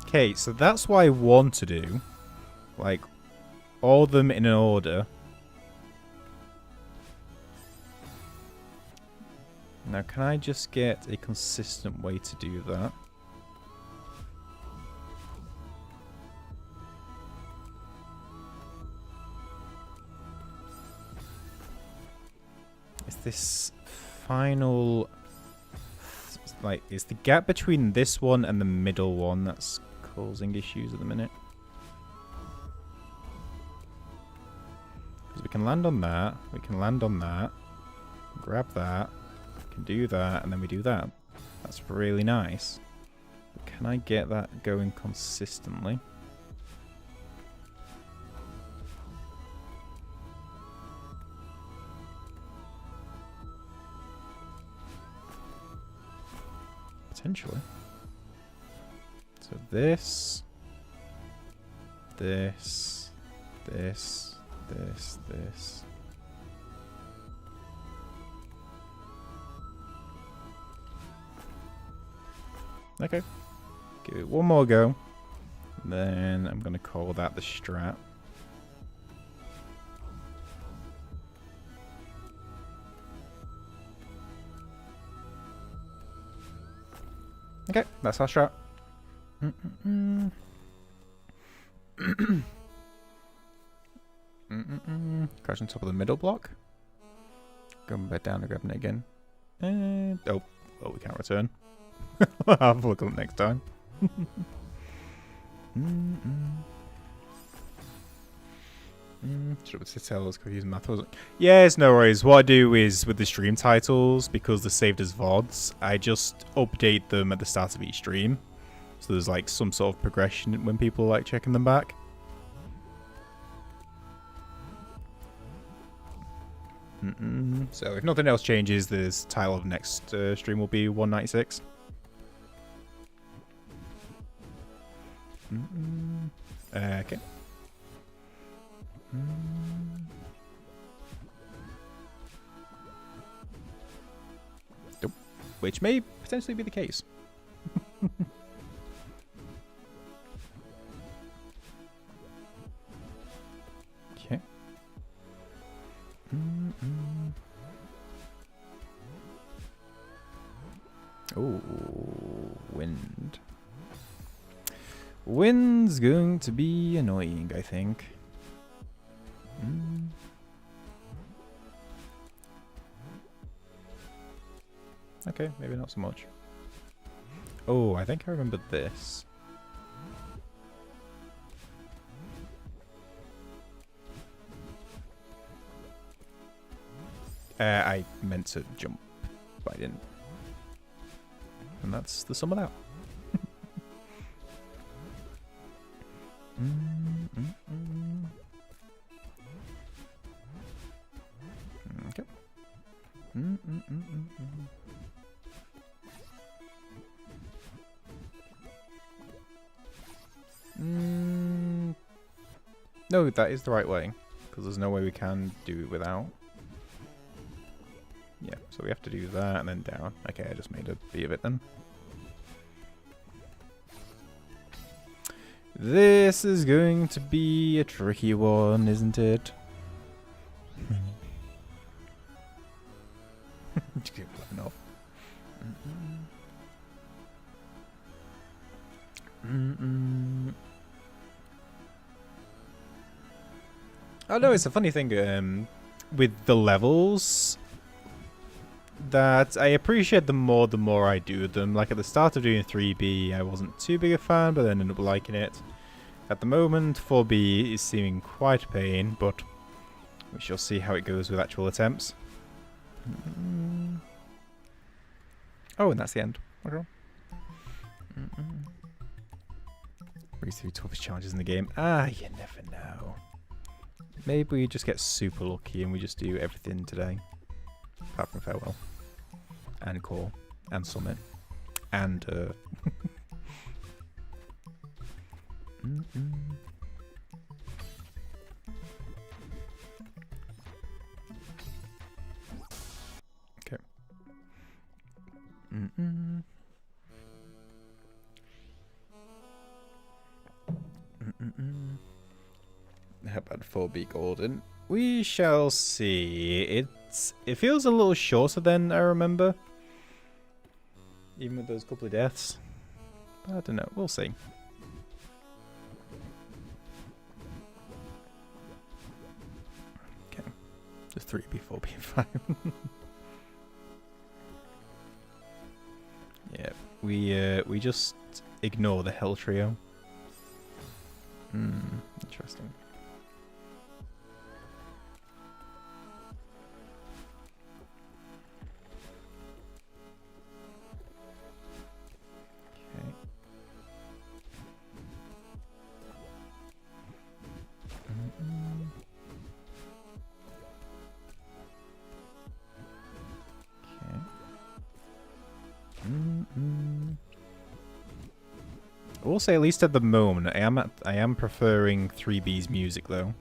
Okay, so that's what I want to do. Like, all of them in an order. Now, can I just get a consistent way to do that? Is this final... Like, is the gap between this one and the middle one that's causing issues at the minute? Because we can can land on that. We can land on that. Grab that. We can do that, and then we do that. That's really nice. But can I get that going consistently? Potentially. So this, this, this, this, this. Okay. Give it one more go. Then I'm going to call that the strat. Okay, that's our strat. Crouch on top of the middle block. Going back down and grabbing it again. And oh, we can't return. I'll have a look at it next time. Should have tell us confusing math, wasn't it? Yeah, it's no worries. What I do is with the stream titles, because they're saved as VODs, I just update them at the start of each stream. So there's like some sort of progression when people like checking them back. So if nothing else changes, this title of next stream will be 196. Okay. Nope. Which may potentially be the case. Okay. Oh, wind. Wind's going to be annoying, I think. Okay, maybe not so much. Oh, I think I remember this. I meant to jump, but I didn't. And that's the sum of that. Okay. No, that is the right way, because there's no way we can do it without. Yeah, so we have to do that and then down. Okay, I just made a B of it then. This is going to be a tricky one, isn't it? Just keep flipping off. Oh no, it's a funny thing with the levels that I appreciate them more the more I do them. Like at the start of doing 3B, I wasn't too big a fan, but then ended up liking it. At the moment, 4B is seeming quite a pain, but we shall see how it goes with actual attempts. Oh, and that's the end. Okay. Breeze through toughest challenges in the game. Ah, you never know. Maybe we just get super lucky and we just do everything today. Apart from Farewell. And Core. And Summit. And, Okay. How about 4B Golden? We shall see. It feels a little shorter than I remember. Even with those couple of deaths. But I don't know. We'll see. Okay. Just 3B, 4B, 5. Yeah. We just ignore the Hell Trio. Interesting. will say, at least at the moment, I am preferring 3B's music though.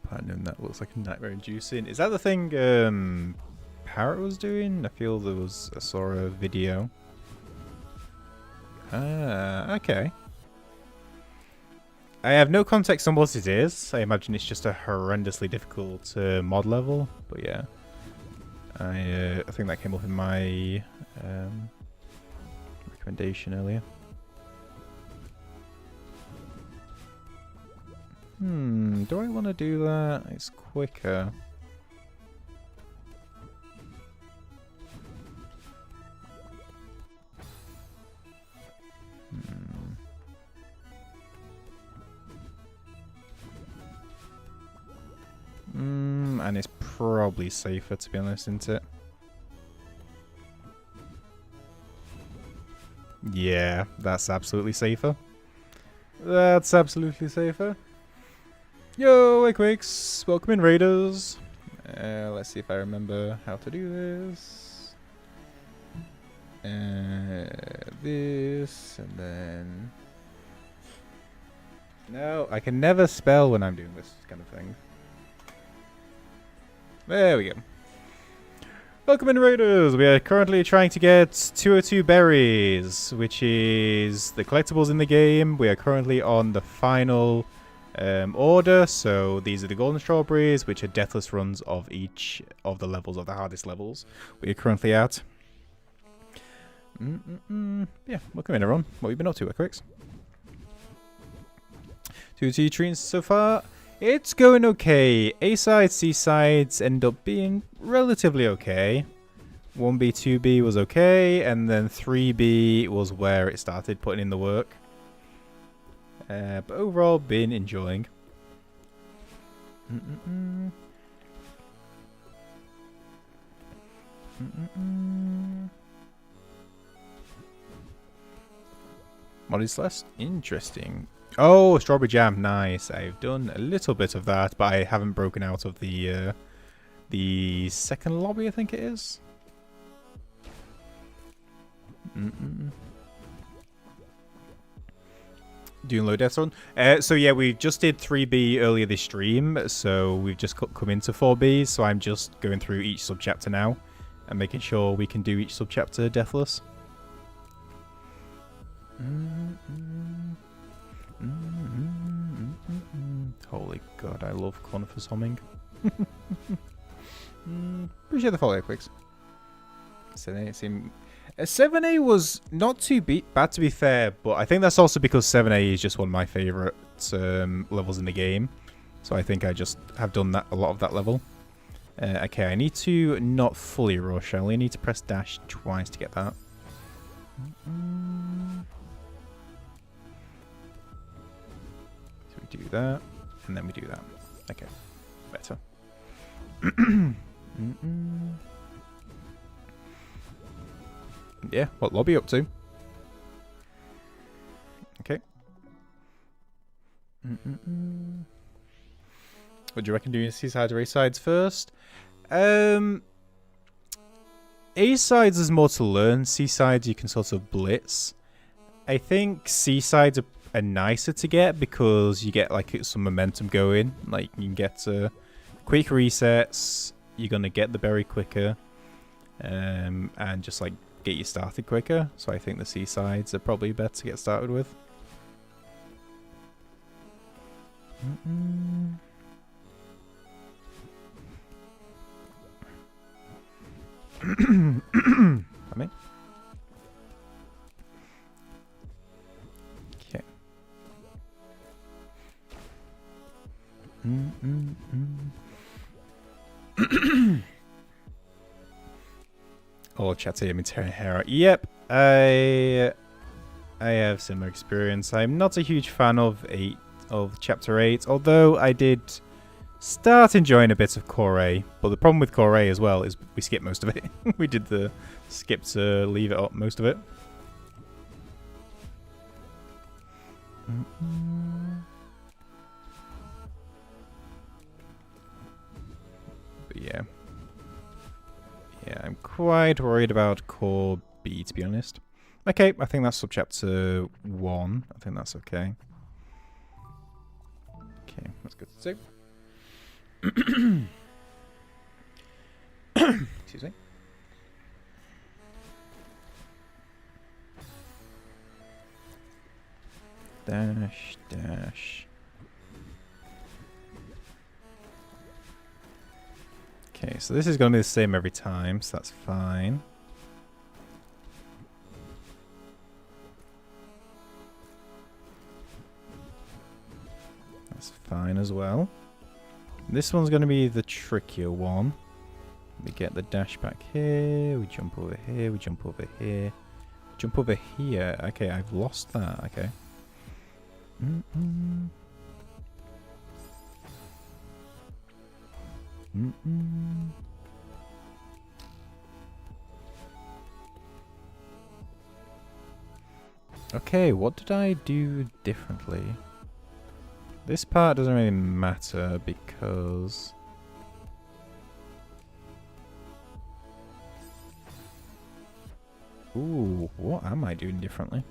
Platinum, that looks like a nightmare inducing. Is that the thing Parrot was doing? I feel there was I saw a video. Ah, okay. I have no context on what it is. I imagine it's just a horrendously difficult mod level, but yeah. I think that came up in my recommendation earlier. Do I want to do that? It's quicker. And it's probably safer, to be honest, isn't it? Yeah, that's absolutely safer. That's absolutely safer. Yo, hey Quakes! Welcome in, Raiders! Let's see if I remember how to do this. This, and then... No, I can never spell when I'm doing this kind of thing. There we go. Welcome in, Raiders! We are currently trying to get 202 berries, which is the collectibles in the game. We are currently on the final... order, so these are the golden strawberries, which are deathless runs of each of the levels, of the hardest levels we are currently at. Yeah, welcome in, everyone. What have you been up to, Equix? 2T treats so far. It's going okay. A sides, C sides end up being relatively okay. 1B, 2B was okay, and then 3B was where it started putting in the work. But overall, been enjoying. What is Celeste? Interesting. Oh, strawberry jam, nice. I've done a little bit of that, but I haven't broken out of the second lobby, I think it is. Doing low death run. So yeah, we just did 3B earlier this stream, so we've just come into 4B, so I'm just going through each subchapter now and making sure we can do each subchapter deathless. Holy god, I love Conifer's humming. Appreciate the follow, Quicks. 7A was not too bad, to be fair, but I think that's also because 7A is just one of my favourite levels in the game. So I think I just have done that a lot of that level. Okay, I need to not fully rush. I only need to press dash twice to get that. So we do that, and then we do that. Okay, better. Yeah, what lobby up to? Okay. What do you reckon, doing C-sides or A-sides first? A-sides is more to learn. C-sides you can sort of blitz. I think C-sides are nicer to get because you get like some momentum going. Like you can get quick resets. You're gonna get the berry quicker, and just like get you started quicker. So I think the C-sides are probably better to get started with. I mean, okay. Oh, chat's here, me tearing hair out. Yep, I have similar experience. I'm not a huge fan of chapter 8, although I did start enjoying a bit of Core A. But the problem with Core A as well is we skipped most of it. We did the skip to leave it up most of it. But yeah. Yeah, I'm quite worried about core B, to be honest. Okay, I think that's subchapter 1. I think that's okay. Okay, that's good to see. Excuse me. Dash, dash. Okay, so this is going to be the same every time, so that's fine. That's fine as well. This one's going to be the trickier one. We get the dash back here, we jump over here, we jump over here. Jump over here. Okay, I've lost that. Okay. Okay, what did I do differently? This part doesn't really matter because... Ooh, what am I doing differently?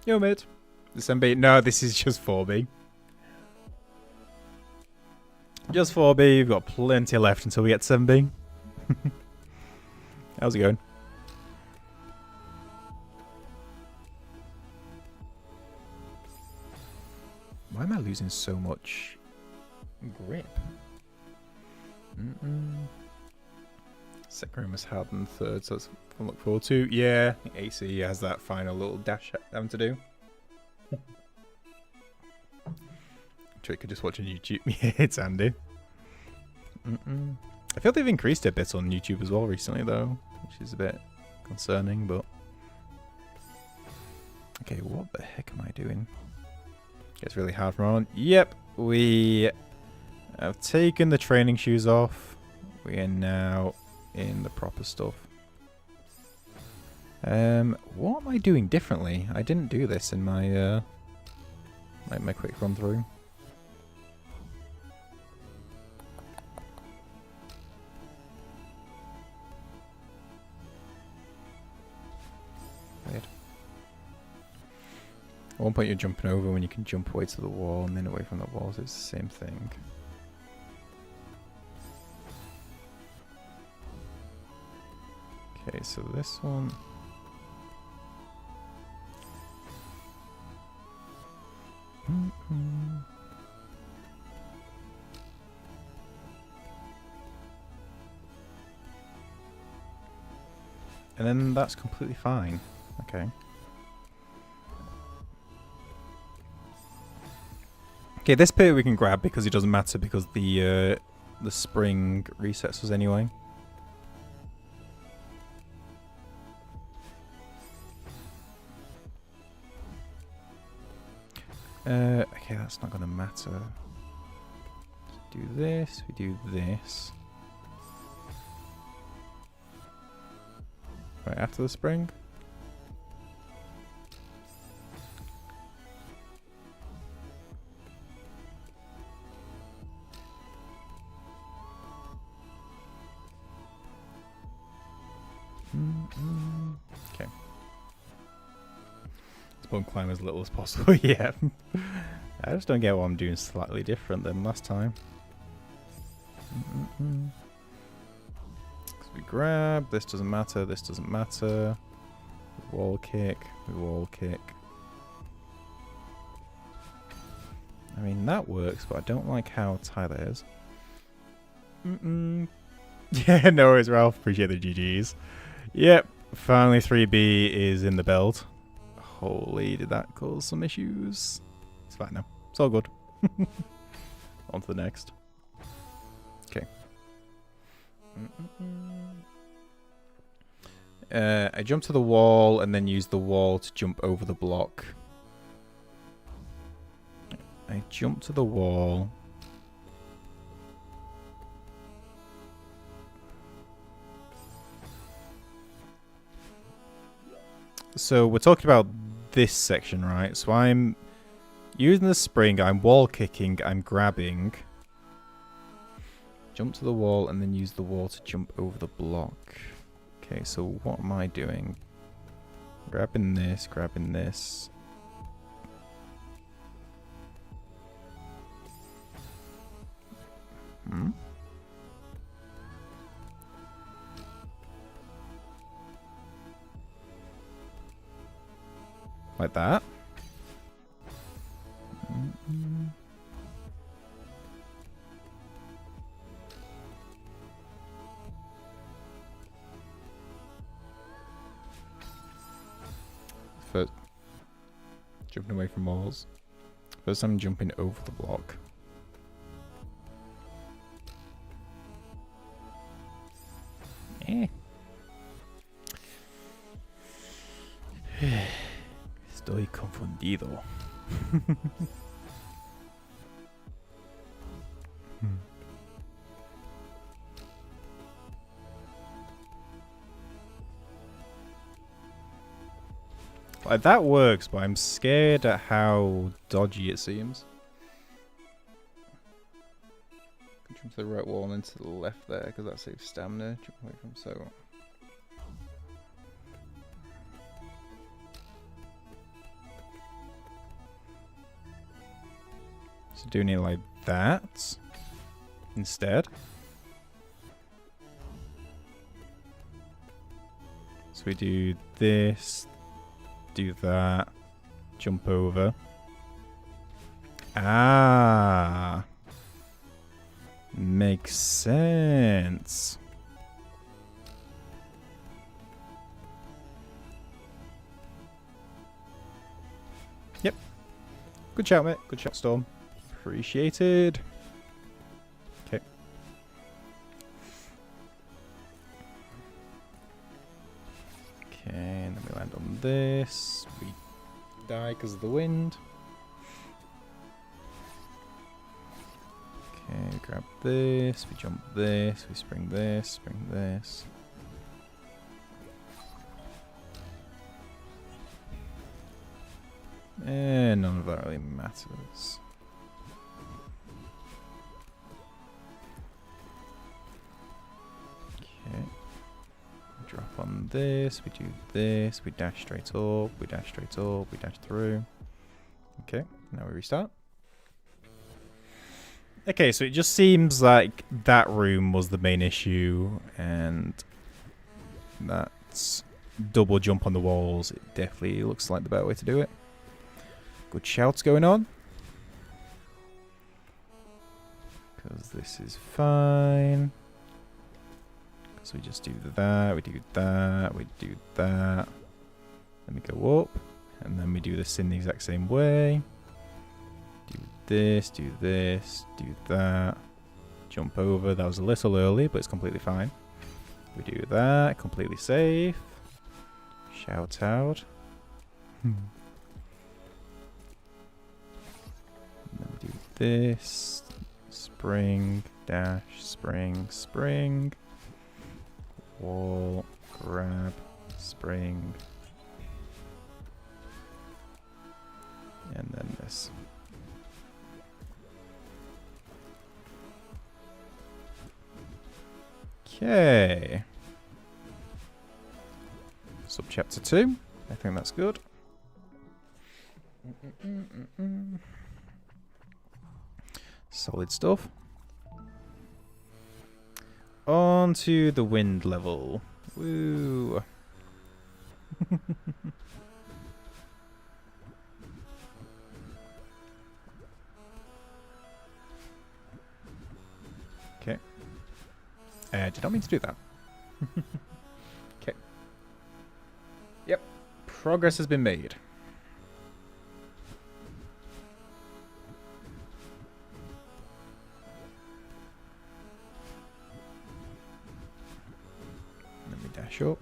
Yo, mate. This MB. No, this is just 4B. Just 4B. We've got plenty left until we get 7B. How's it going? Why am I losing so much grip? Second room was hard and third, so that's what I look forward to. Yeah, AC has that final little dash having to do. Sure, you could just watch on YouTube. Yeah, it's handy. I feel they've increased it a bit on YouTube as well recently, though, which is a bit concerning, but... Okay, what the heck am I doing? It's really hard from on. Yep, we have taken the training shoes off. We are now in the proper stuff. What am I doing differently? I didn't do this in my my quick run through. Weird. At one point you're jumping over when you can jump away to the wall and then away from the walls. It's the same thing. Okay, so this one... And then that's completely fine. Okay. Okay, this bit we can grab because it doesn't matter because the spring resets us anyway. Okay, that's not gonna matter. Let's do this, we do this. Right after the spring. Okay. Let's bone climb as little as possible. Yeah. I just don't get what I'm doing slightly different than last time. We grab, this doesn't matter, this doesn't matter. Wall kick, we wall kick. I mean, that works, but I don't like how tight that is. Yeah, no worries, Ralph. Appreciate the GGs. Yep, finally 3B is in the belt. Holy, did that cause some issues? It's fine now. It's all good. On to the next. Okay. I jump to the wall and then use the wall to jump over the block. I jump to the wall So we're talking about this section, right? So I'm using the spring, I'm wall kicking, I'm grabbing. Jump to the wall and then use the wall to jump over the block. Okay, so what am I doing? Grabbing this, grabbing this. Hmm? Like that. Mm-hmm. First, jumping away from walls. First I'm jumping over the block. Estoy confundido. Like, that works, but I'm scared at how dodgy it seems. Jump to the right wall and into the left there, because that saves stamina. Jump away from so. So doing it like that instead. So we do this, do that, jump over. Ah, makes sense. Yep. Good shout, mate. Good shout, Storm. Appreciated. Okay. Okay, and then we land on this. We die because of the wind. Okay, we grab this, we jump this, we spring this, spring this. And none of that really matters. Okay. Drop on this, we do this, we dash straight up, we dash straight up, we dash through. Okay, now we restart. Okay, so it just seems like that room was the main issue, and that's double jump on the walls. It definitely looks like the better way to do it. Good shouts going on. Because this is fine. So we just do that, we do that, we do that. Then we go up, and then we do this in the exact same way. Do this, do that. Jump over. That was a little early, but it's completely fine. We do that, completely safe. Shout out. And then we do this. Spring, dash, spring, spring. Wall, grab, spring. And then this. Okay. Subchapter 2. I think that's good. Solid stuff. On to the wind level. Woo. Okay. Did not mean to do that. Okay. Yep. Progress has been made. Let me dash up.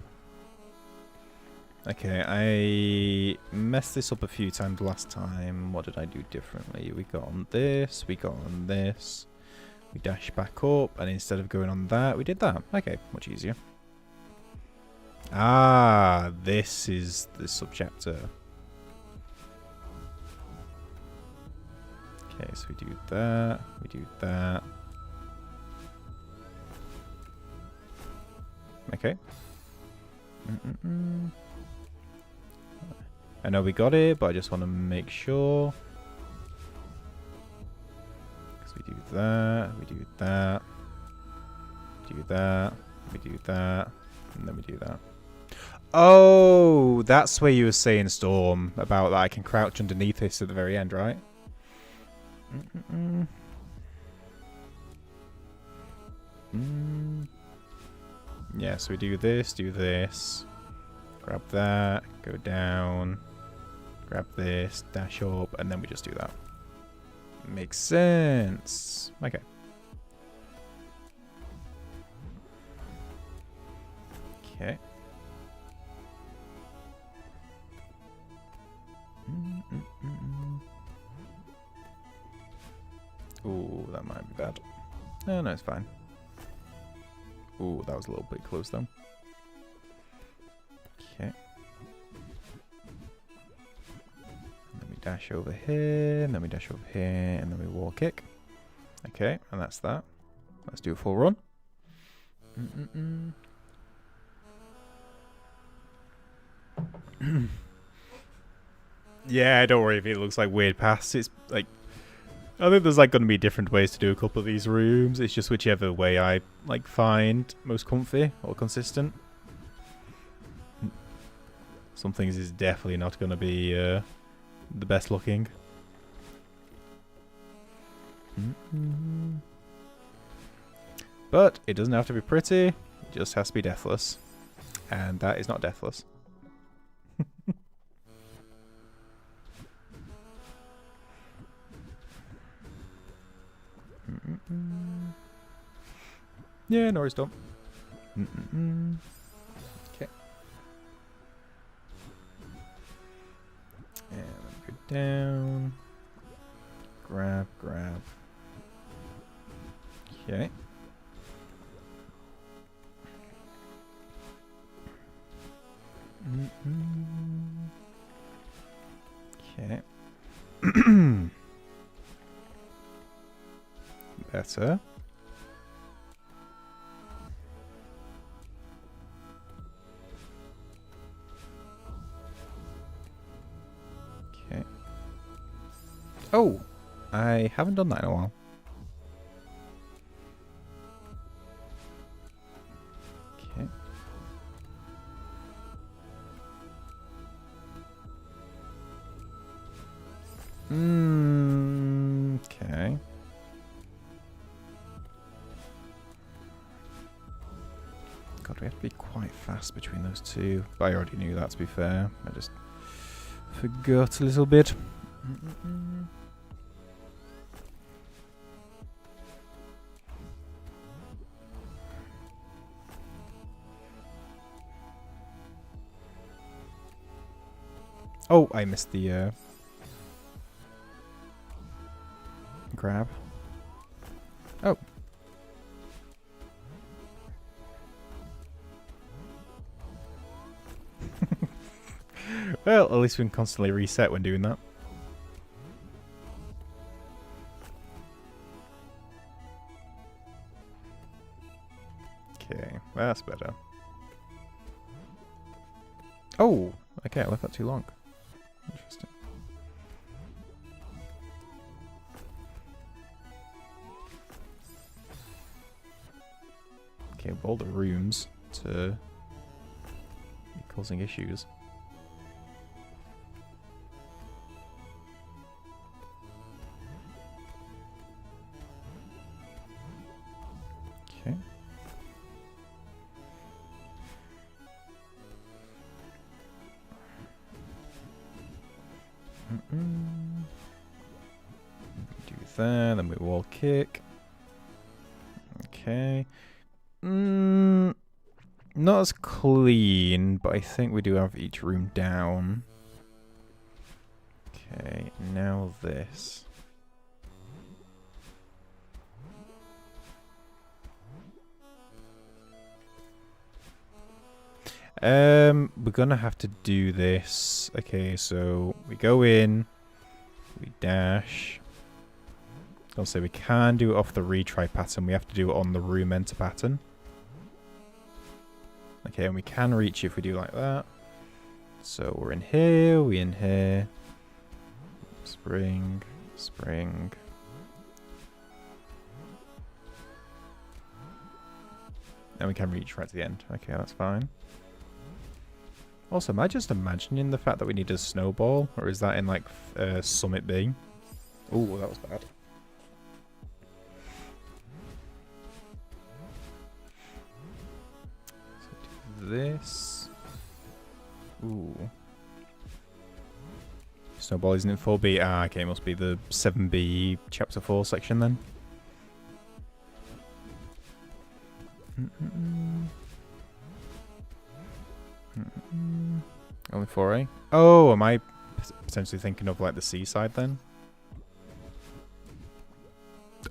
Okay, I messed this up a few times last time. What did I do differently? We got on this, we got on this. We dash back up, and instead of going on that, we did that. Okay, much easier. Ah, this is the subchapter. Okay, so we do that. We do that. Okay. I know we got it, but I just want to make sure. So we do that, we do that, do that, we do that, and then we do that. Oh, that's where you were saying, Storm, about that I can crouch underneath this at the very end, right? Yeah, so we do this, grab that, go down, grab this, dash up, and then we just do that. Makes sense. Okay. Okay. Ooh, that might be bad. No, no, it's fine. Ooh, that was a little bit close though. Okay. And then we dash over here, and then we dash over here, and then we wall kick. Okay, and that's that. Let's do a full run. Yeah, don't worry if it looks like weird paths. It's like, I think there's like going to be different ways to do a couple of these rooms. It's just whichever way I like find most comfy or consistent. Some things is definitely not going to be the best looking. But it doesn't have to be pretty. It just has to be deathless. And that is not deathless. Yeah, no worries, don't. Okay. And then go down. Grab, grab. Okay. Okay. Better. Okay. Oh, I haven't done that in a while. Okay. Okay. God, we have to be quite fast between those two. But I already knew that, to be fair. I just forgot a little bit. Oh, I missed the grab. Oh. Well, at least we can constantly reset when doing that. Okay, that's better. Oh, okay, I left that too long. Interesting. Okay, with all the rooms to be causing issues. Okay. Do that, then we wall kick. Okay. Not as clean, but I think we do have each room down. Okay, now this. We're gonna have to do this. Okay, so we go in, we dash. I'll say we can do it off the retry pattern. We have to do it on the room enter pattern. Okay, and we can reach it if we do like that. So we're in here, we in here. Spring, spring. And we can reach right to the end. Okay, that's fine. Also, am I just imagining the fact that we need a snowball? Or is that in, like, Summit B? Ooh, that was bad. So do this. Ooh. Snowball isn't in 4B. Ah, okay, it must be the 7B chapter 4 section then. Only 4A? Oh, am I potentially thinking of like the C side then?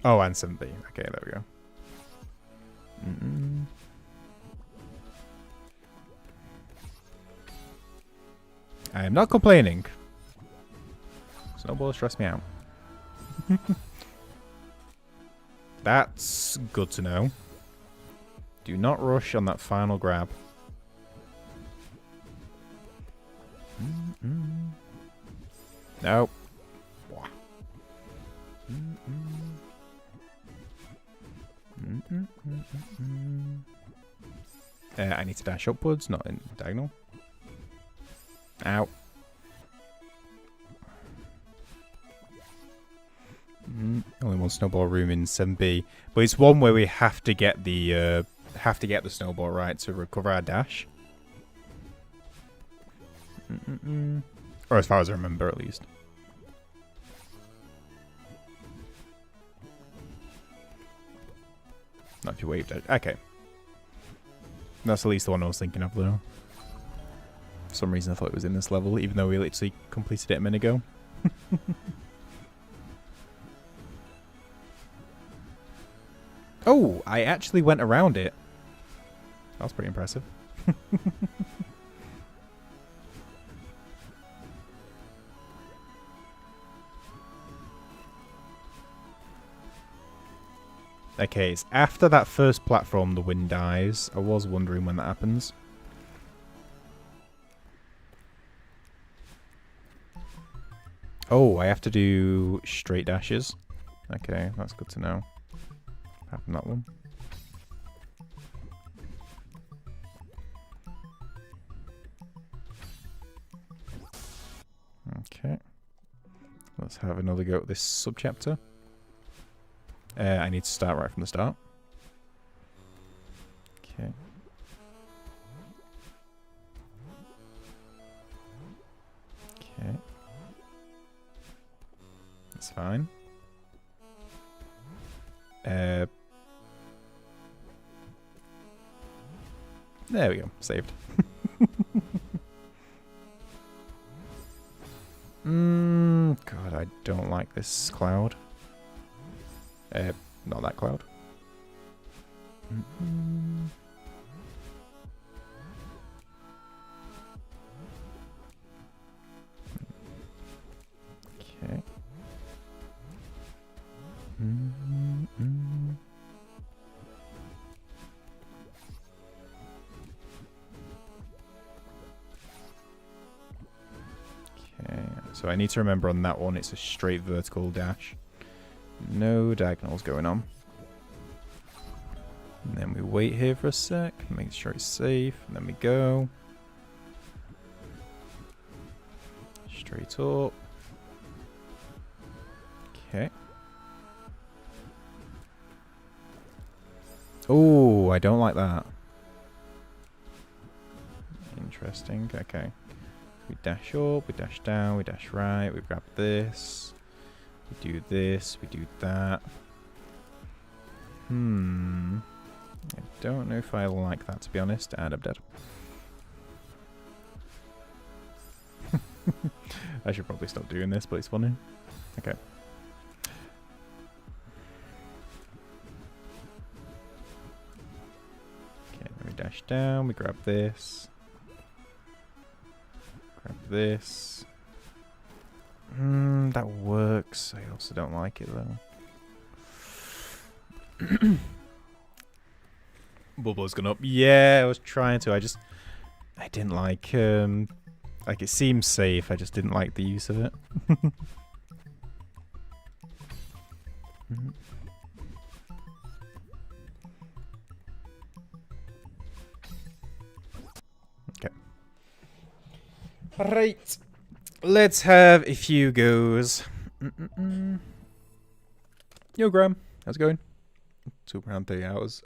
Oh, and 7B. Okay, there we go. I am not complaining. Snowball stress me out. That's good to know. Do not rush on that final grab. Nope. I need to dash upwards, not in diagonal. Ow. Only one snowball room in 7B, but it's one where we have to get the snowball right to recover our dash. Or as far as I remember, at least. Not if you wave dash. Okay. That's at least the one I was thinking of, though. For some reason, I thought it was in this level, even though we literally completed it a minute ago. Oh, I actually went around it. That was pretty impressive. Okay, it's after that first platform the wind dies. I was wondering when that happens. Oh, I have to do straight dashes. Okay, that's good to know. Happen that one. Okay. Let's have another go at this subchapter. I need to start right from the start. Okay. Okay. That's fine. There we go. Saved. God, I don't like this cloud. Not that cloud. Okay. Okay, so I need to remember on that one, it's a straight vertical dash. No diagonals going on. And then we wait here for a sec, make sure it's safe, and then we go. Straight up. Okay. Oh, I don't like that. Interesting, okay. We dash up, we dash down, we dash right, we grab this. We do this, we do that. I don't know if I like that, to be honest. And I'm dead. I should probably stop doing this, but it's funny. Okay. Okay, then we dash down, we grab this. Grab this. That works. I also don't like it though. Bubble's gone up. Yeah, I was trying to. I didn't like it seems safe. I just didn't like the use of it. Okay. Alright. Let's have a few goes. Yo, Graham. How's it going? It's around 3 hours.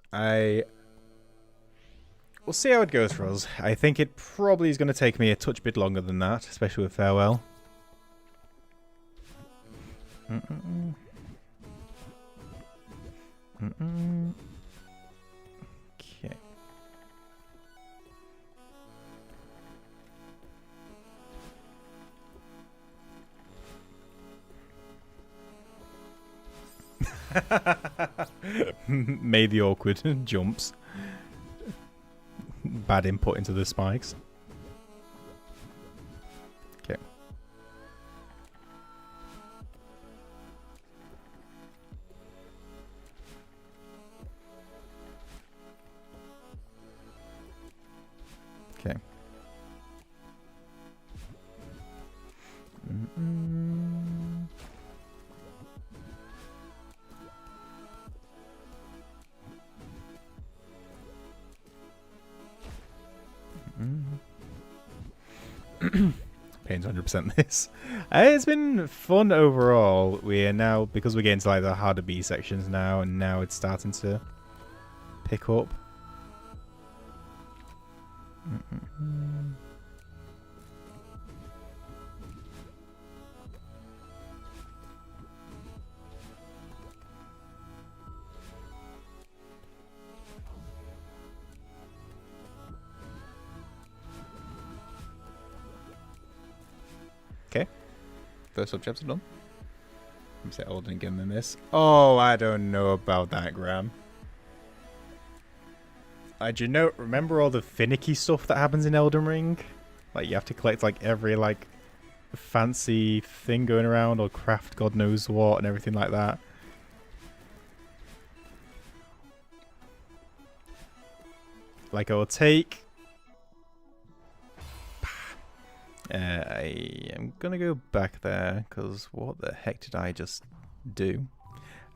We'll see how it goes for us. I think it probably is going to take me a touch bit longer than that, especially with Farewell. Okay. Made the awkward jumps. Bad input into the spikes. Okay. Okay. Pain's 100% this. It's been fun overall. We are now, because we're getting to like the harder B sections now, and now it's starting to pick up. Okay. First objective done. I'm set older again than this. Oh, I don't know about that, Graham. Do you know, remember all the finicky stuff that happens in Elden Ring? Like, you have to collect, like, every, like, fancy thing going around, or craft God knows what, and everything like that. Like, I'll take... I am gonna go back there, because what the heck did I just do?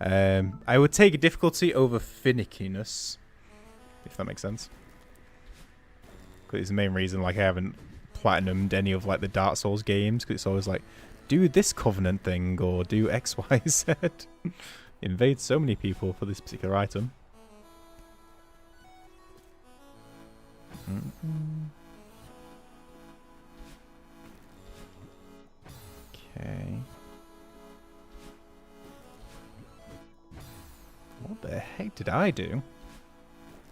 I would take a difficulty over finickiness, if that makes sense. Because it's the main reason, like, I haven't platinumed any of, like, the Dark Souls games, because it's always like, do this Covenant thing, or do X, Y, Z. Invade so many people for this particular item. Okay. What the heck did I do?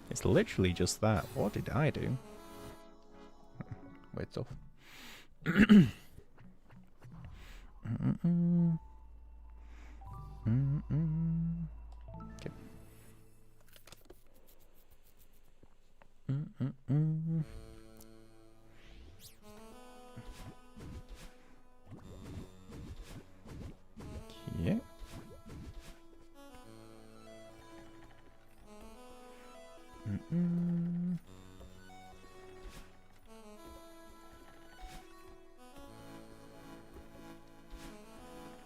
It's literally just that. What did I do? Wait, it's off. Okay. Yeah.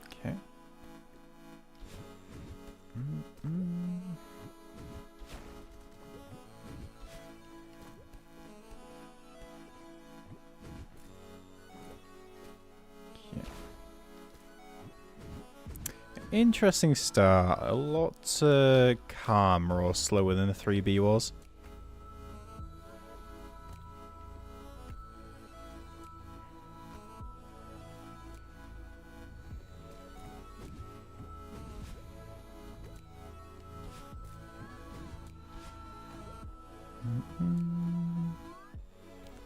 Okay. Interesting start. A lot calmer or slower than the 3B was.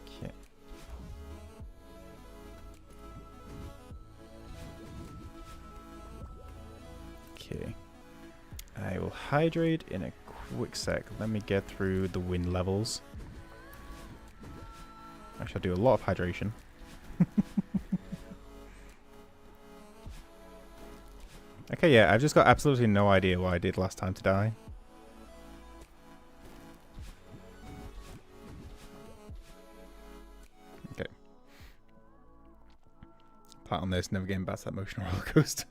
Okay. Okay. I will hydrate in a quick sec. Let me get through the wind levels. I shall do a lot of hydration. Okay, yeah, I've just got absolutely no idea what I did last time to die. Okay. Part on this, never getting back to that motion roller coaster.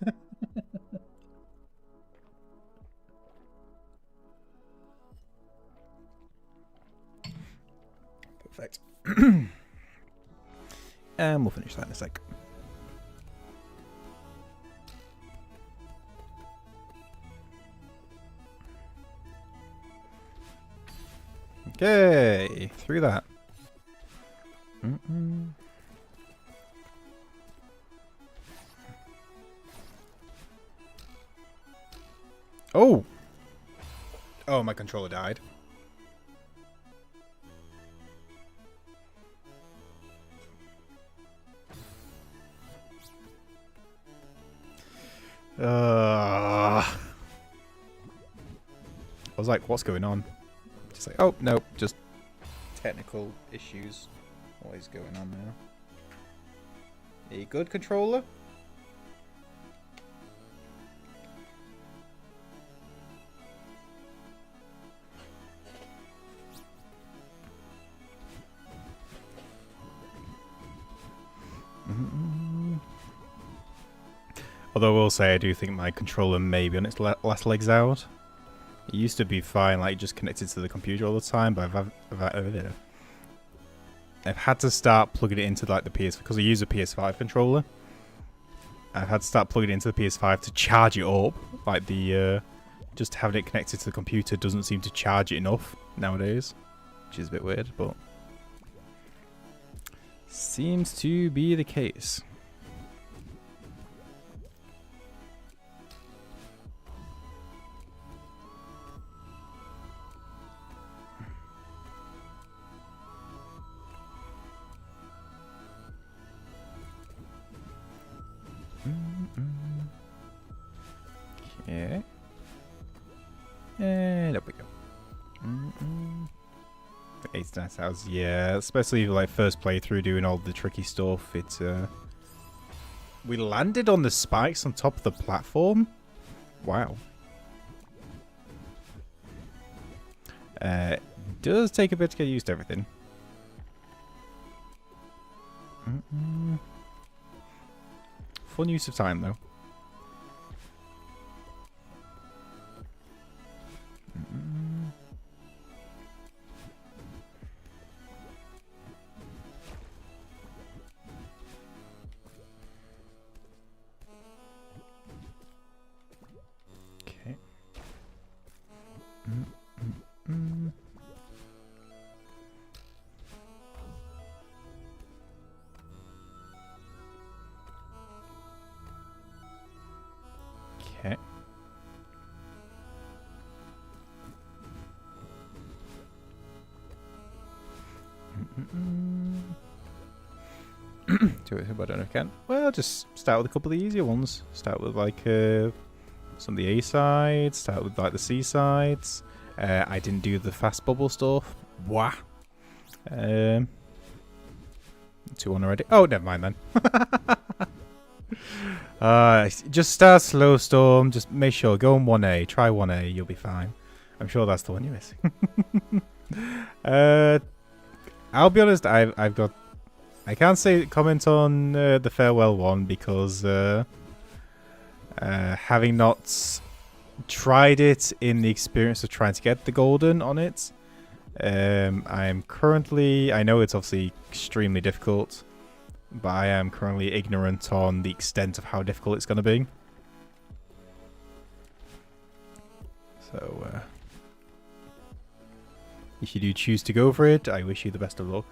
Perfect. And we'll finish that in a sec. Okay, through that. Oh! Oh, my controller died. I was like, what's going on? Just like, oh, no, just technical issues. What is going on now? Are you good, controller? Although I will say I do think my controller may be on its last legs out. It used to be fine, like just connected to the computer all the time, but I've had to start plugging it into like the PS because I use a PS5 controller. I've had to start plugging it into the PS5 to charge it up. Like the just having it connected to the computer doesn't seem to charge it enough nowadays, which is a bit weird, but seems to be the case. Okay. And up we go. 89 hours, yeah. Especially like first playthrough doing all the tricky stuff. It's we landed on the spikes on top of the platform. Wow. Does take a bit to get used to everything. Fun use of time though. Okay. Okay. Do it, but I don't know if I can. Well, just start with a couple of the easier ones. Start with like some of the A sides. Start with like the C sides. I didn't do the fast bubble stuff. Wah. 2-1 already. Oh, never mind then. Just start slow, Storm. Just make sure go on 1A. Try 1A. You'll be fine. I'm sure that's the one you're missing. I'll be honest. I've got. I can't comment on the farewell one because having not tried it in the experience of trying to get the golden on it, I'm currently. I know it's obviously extremely difficult, but I am currently ignorant on the extent of how difficult it's going to be. So, if you do choose to go for it, I wish you the best of luck.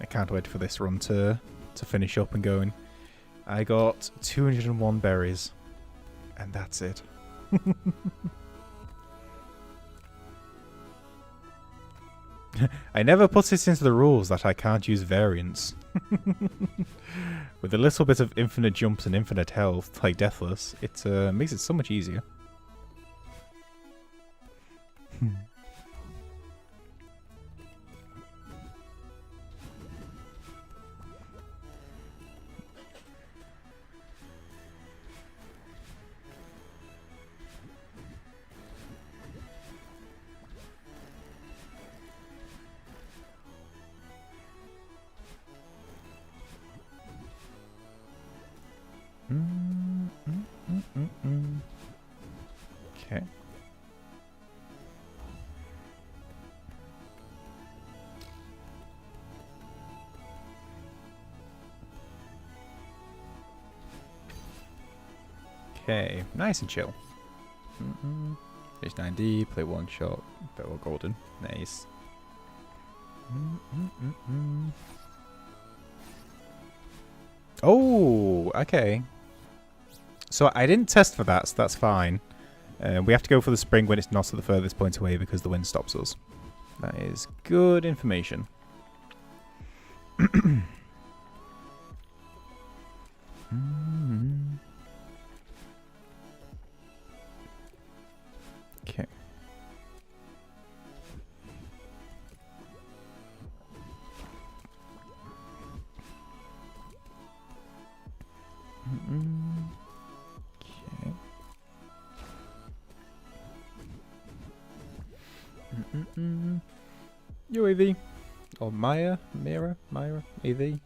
I can't wait for this run to finish up and going. I got 201 berries, and that's it. I never put it into the rules that I can't use variants. With a little bit of infinite jumps and infinite health, like Deathless, it makes it so much easier. Okay. Okay, nice and chill. Finish 9D, play one shot, battle golden. Nice. Oh, okay. So I didn't test for that, so that's fine. We have to go for the spring when it's not at the furthest point away because the wind stops us. That is good information. Okay. Okay. UAV. Or Mira, AV.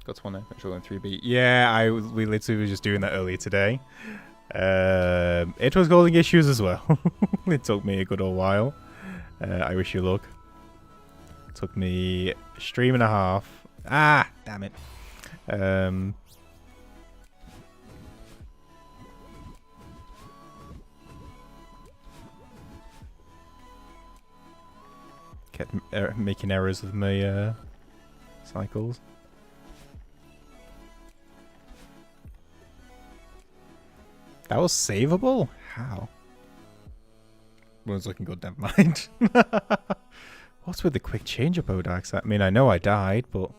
Got to one there. Actually on 3B. Yeah, we literally were just doing that earlier today. It was causing issues as well. It took me a good old while. I wish you luck. It took me a stream and a half. Ah, damn it. Kept making errors with my cycles. That was savable? How? Well, it's looking good, never mind. What's with the quick change up, Odax? I mean, I know I died, but...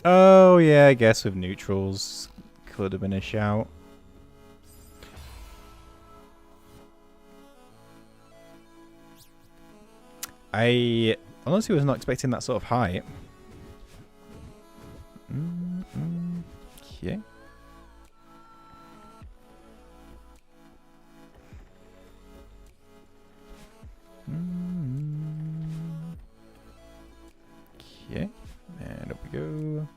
Oh, yeah, I guess with neutrals could have been a shout. I honestly was not expecting that sort of height. Okay. Okay, and up we go.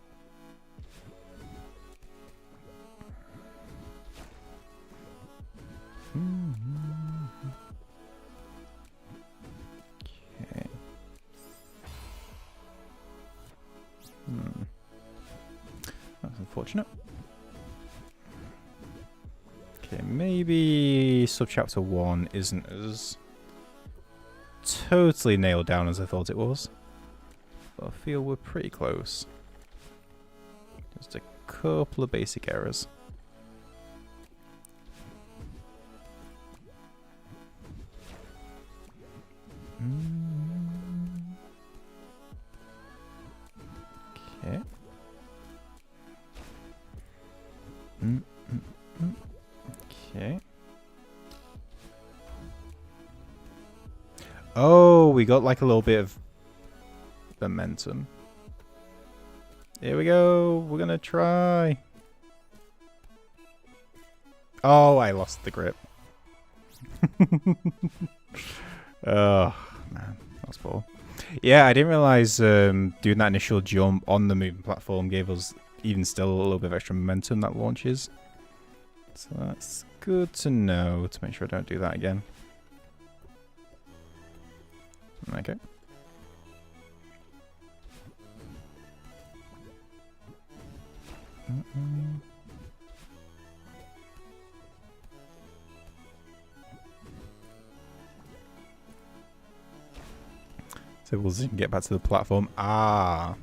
Okay. That's unfortunate. Okay, maybe subchapter 1 isn't as totally nailed down as I thought it was. But I feel we're pretty close. Just a couple of basic errors. Okay. Okay. Oh, we got like a little bit of momentum. Here we go. We're gonna try. Oh, I lost the grip. Oh, man. That was poor. Yeah, I didn't realize doing that initial jump on the moving platform gave us even still a little bit of extra momentum that launches. So that's good to know to make sure I don't do that again. Okay. So we'll get back to the platform. Ah.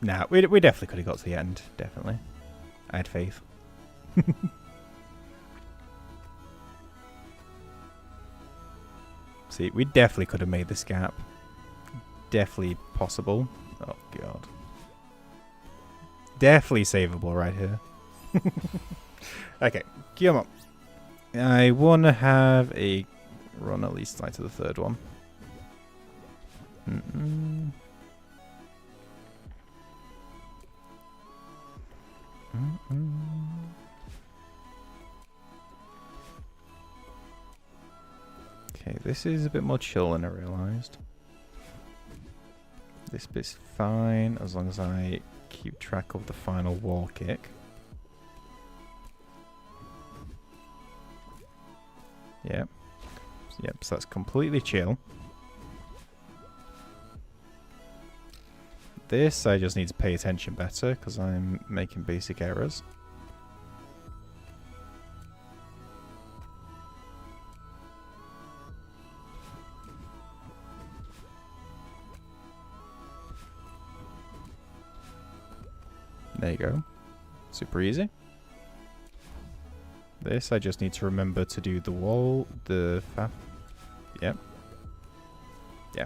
Nah, we definitely could have got to the end. Definitely. I had faith. See, we definitely could have made this gap. Definitely possible. Oh, God. Definitely savable right here. Okay, come on. I want to have a run at least like to the third one. Okay, this is a bit more chill than I realised. This bit's fine as long as I keep track of the final wall kick. Yep. Yep, so that's completely chill. This I just need to pay attention better because I'm making basic errors. There you go. Super easy. This, I just need to remember to do the wall, Yep. Yeah.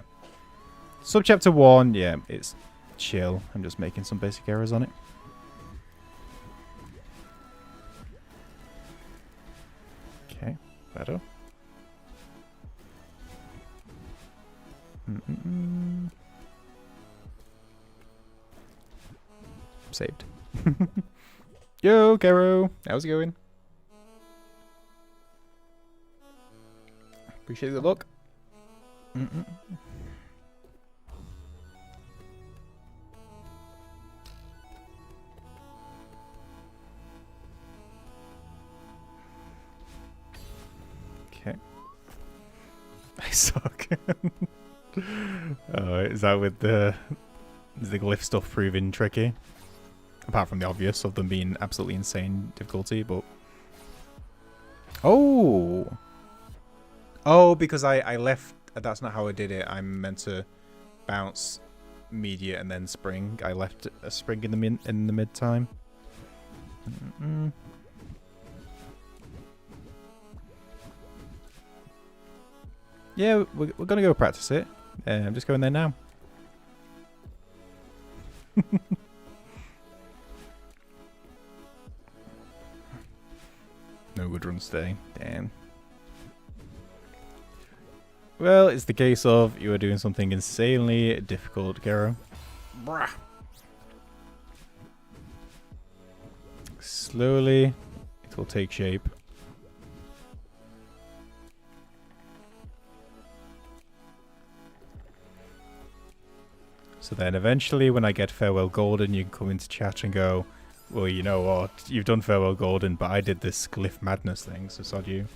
Subchapter 1, yeah, it's chill. I'm just making some basic errors on it. Okay, better. Saved. Yo, Caro. How's it going? Appreciate the look. Okay. I suck. Oh, is that with is the glyph stuff proving tricky? Apart from the obvious of them being absolutely insane difficulty, but... Oh! Oh, because I left... That's not how I did it. I'm meant to bounce media and then spring. I left a spring in the mid time. Yeah, we're going to go practice it. I'm just going there now. No good runs today. Damn. Well, it's the case of you are doing something insanely difficult, Garo. Brah. Slowly, it will take shape. So then eventually, when I get Farewell Golden, you can come into chat and go, well, you know what? You've done Farewell Golden, but I did this glyph madness thing, so sod you.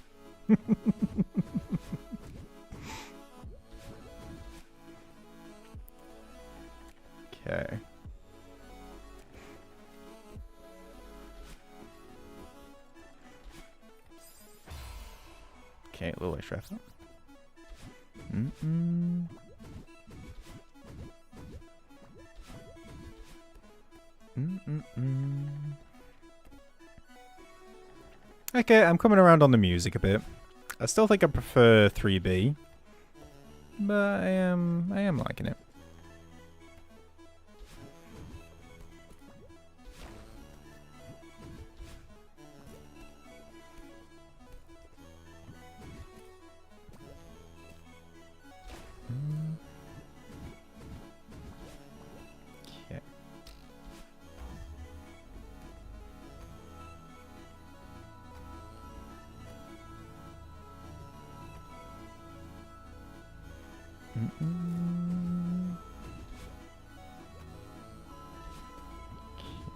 Okay. Okay, a little extra effort. Okay, I'm coming around on the music a bit. I still think I prefer 3B, but I am liking it. Okay.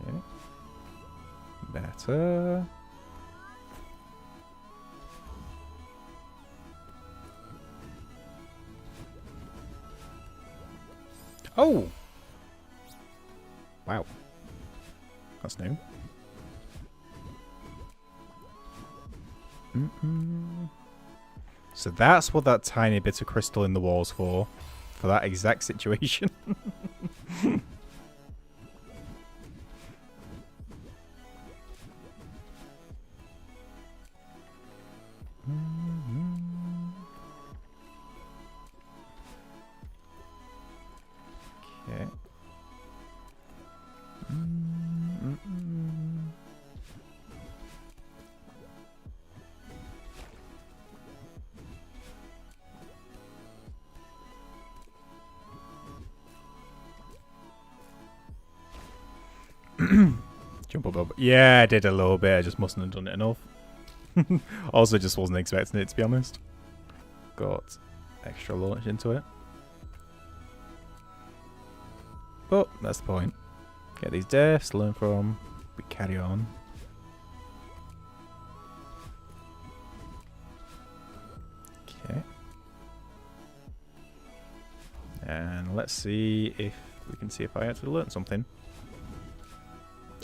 Okay. Better. Oh! Wow. That's new. So that's what that tiny bit of crystal in the wall's for that exact situation. Jump above. Yeah, I did a little bit. I just mustn't have done it enough. Also, just wasn't expecting it, to be honest. Got extra launch into it. But that's the point. Get these deaths, learn from. We carry on. Okay. And let's see if we can see if I actually learned something.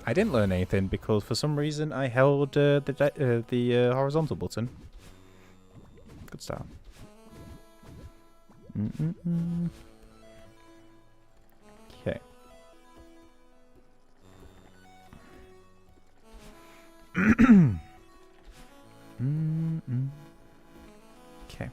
I didn't learn anything because for some reason I held the horizontal button. Good start. Okay. Okay.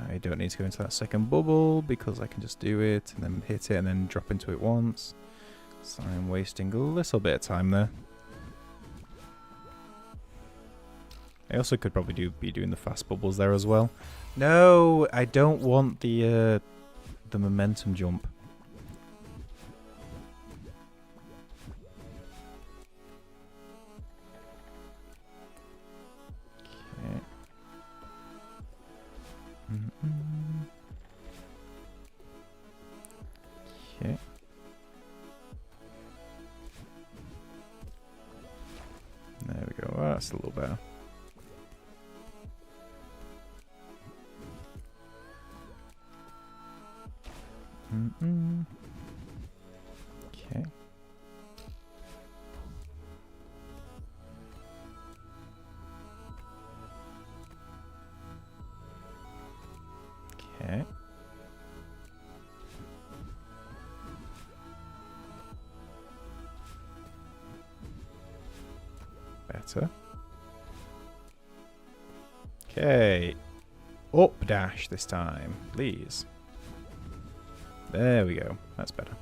I don't need to go into that second bubble because I can just do it and then hit it and then drop into it once. So I'm wasting a little bit of time there. I also could probably be doing the fast bubbles there as well. No, I don't want the momentum jump. Okay. Okay. There we go. That's a little better. Okay. Okay. Better. Okay. Up dash this time, please. There we go. That's better.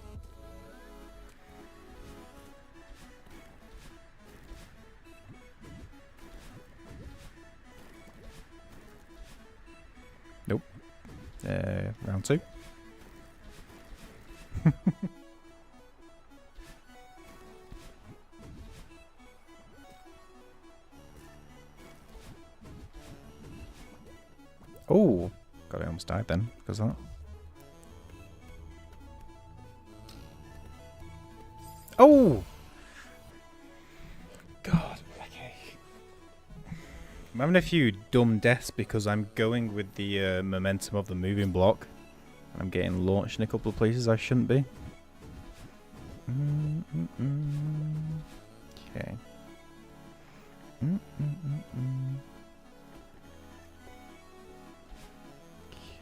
Nope. Round two. Oh, God, I almost died then because of that. Oh! God, okay. I'm having a few dumb deaths because I'm going with the momentum of the moving block. I'm getting launched in a couple of places I shouldn't be. Okay.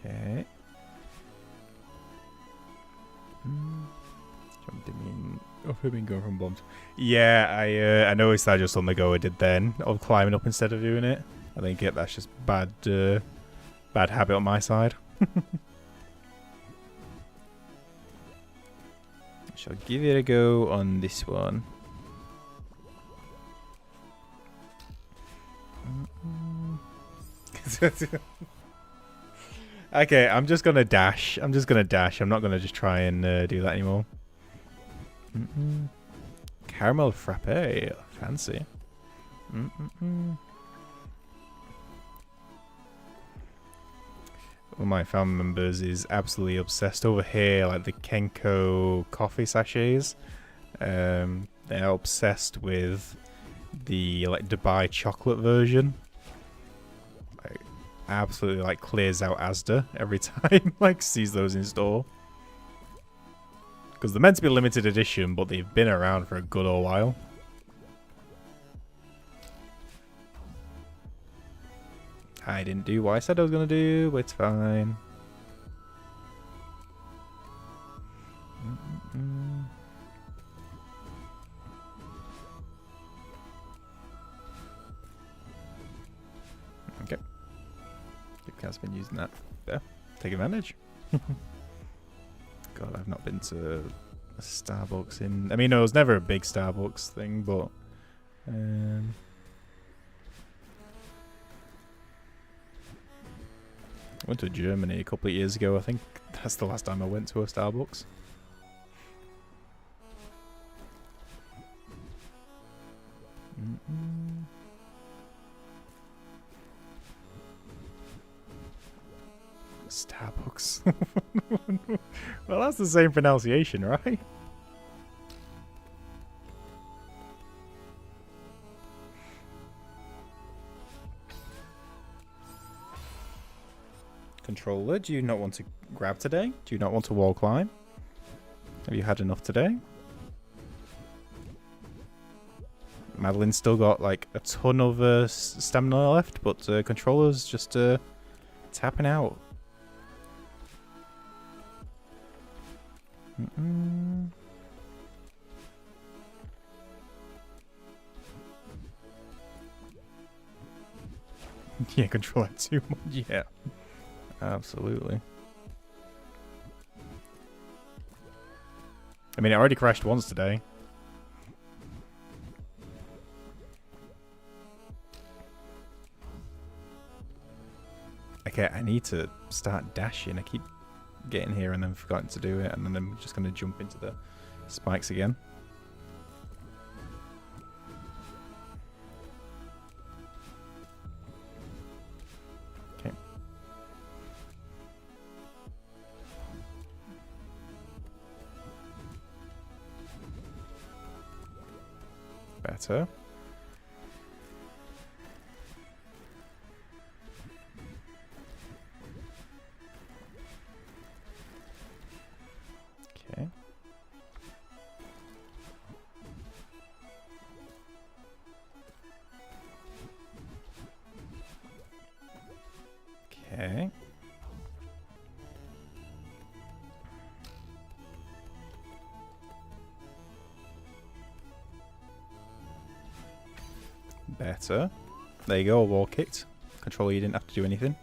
Okay. Jumped in. Oh, I've been going from bombs. Yeah, I noticed that just on the go I did then of climbing up instead of doing it. I think that's just bad habit on my side. Shall give it a go on this one. Okay, I'm just gonna dash. I'm not gonna just try and do that anymore. Caramel frappe, fancy. One of my family members is absolutely obsessed over here, like the Kenko coffee sachets. They're obsessed with the like Dubai chocolate version. Like, absolutely like clears out Asda every time like sees those in store. Because they're meant to be limited edition, but they've been around for a good old while. I didn't do what I said I was going to do, but it's fine. Okay. Has been using that. There. Take advantage. God, I've not been to a Starbucks in... I mean, no, it was never a big Starbucks thing, but... Went to Germany a couple of years ago. I think that's the last time I went to a Starbucks. Starbucks. Well, that's the same pronunciation, right? Controller, do you not want to grab today? Do you not want to wall climb? Have you had enough today? Madeline's still got like a ton of stamina left, but controller's just tapping out. Yeah, controller too much. Yeah, absolutely. I mean, it already crashed once today. Okay, I need to start dashing. I keep getting here and then forgotten to do it, and then I'm just going to jump into the spikes again. Okay. Better. Okay. Okay. Better. There you go, a wall kicked. Controller, you didn't have to do anything.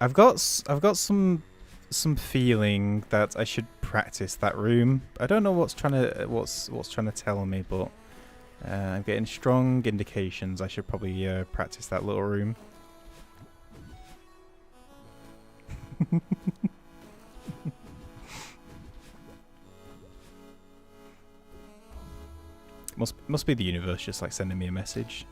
I've got some feeling that I should practice that room. I don't know what's trying to tell me, but I'm getting strong indications I should probably practice that little room. Must be the universe just like sending me a message.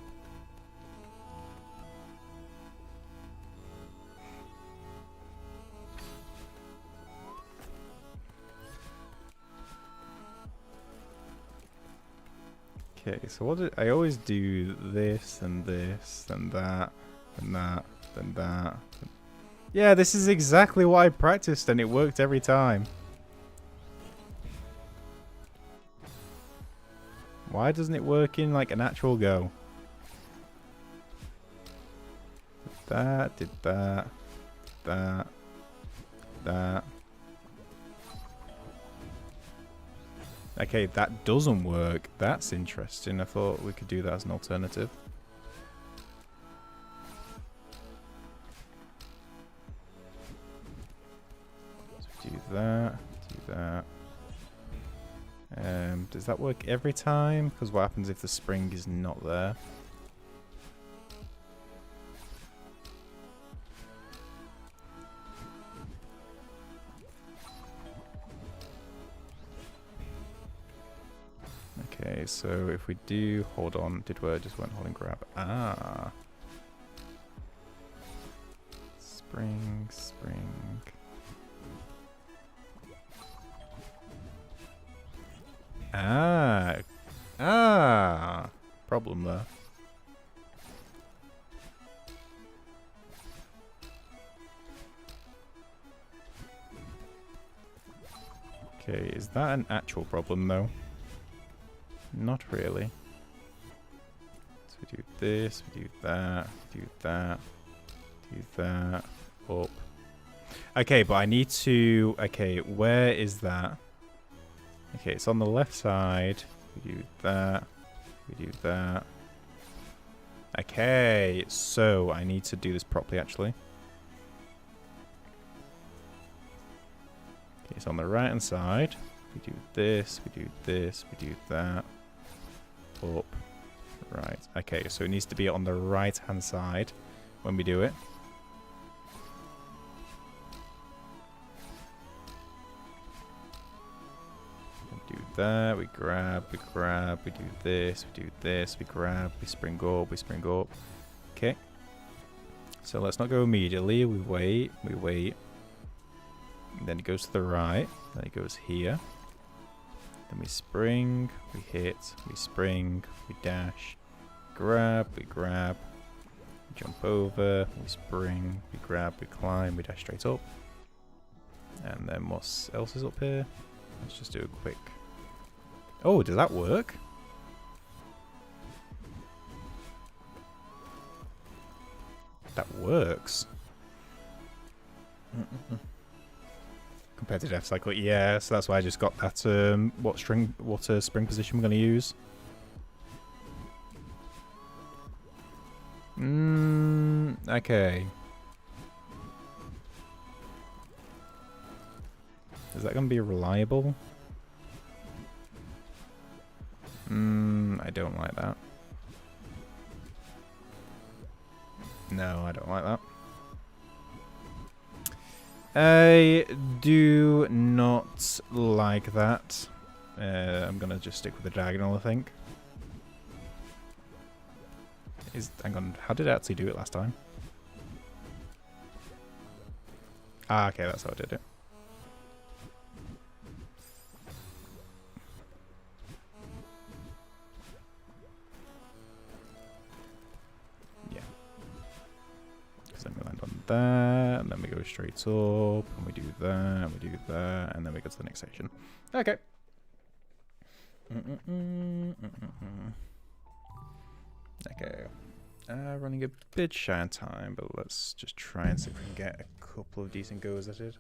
Okay, so what did I always do? This and this and that and that and that. Yeah, this is exactly what I practiced and it worked every time. Why doesn't it work in like an actual go? Did that. Okay, that doesn't work. That's interesting. I thought we could do that as an alternative. So do that. Does that work every time? Because what happens if the spring is not there? Okay, so if we do hold on, just went hold and grab. Ah. Spring. Problem there. Okay, is that an actual problem though? Not really. So we do this, we do that, do that, up. Okay, but I need to... Okay, where is that? Okay, it's on the left side. We do that, We do that. Okay, so I need to do this properly, actually. Okay, so on the right-hand side, we do this, we do this, we do that. Up. Right. Okay, so it needs to be on the right-hand side when we do it. We do that, we grab, we do this, we grab, we spring up. Okay. So let's not go immediately, we wait. And then it goes to the right, then it goes here. Then we spring, we hit, we spring, we dash, we grab, we jump over, we spring, we grab, we climb, we dash straight up. And then what else is up here? Let's just do a quick... Oh, does that work? That works. Compared to Death Cycle, yeah, so that's why I just got that, what spring position we're going to use. Okay. Is that going to be reliable? I don't like that. No, I don't like that. I do not like that. I'm going to just stick with the diagonal, I think. Hang on, how did I actually do it last time? Ah, okay, that's how I did it. Yeah. Because then we land on that, and then we go straight up, and we do that, and we do that, and then we go to the next section. Okay. Okay. Running a bit shy on time, but let's just try and see if we can get a couple of decent goes at it.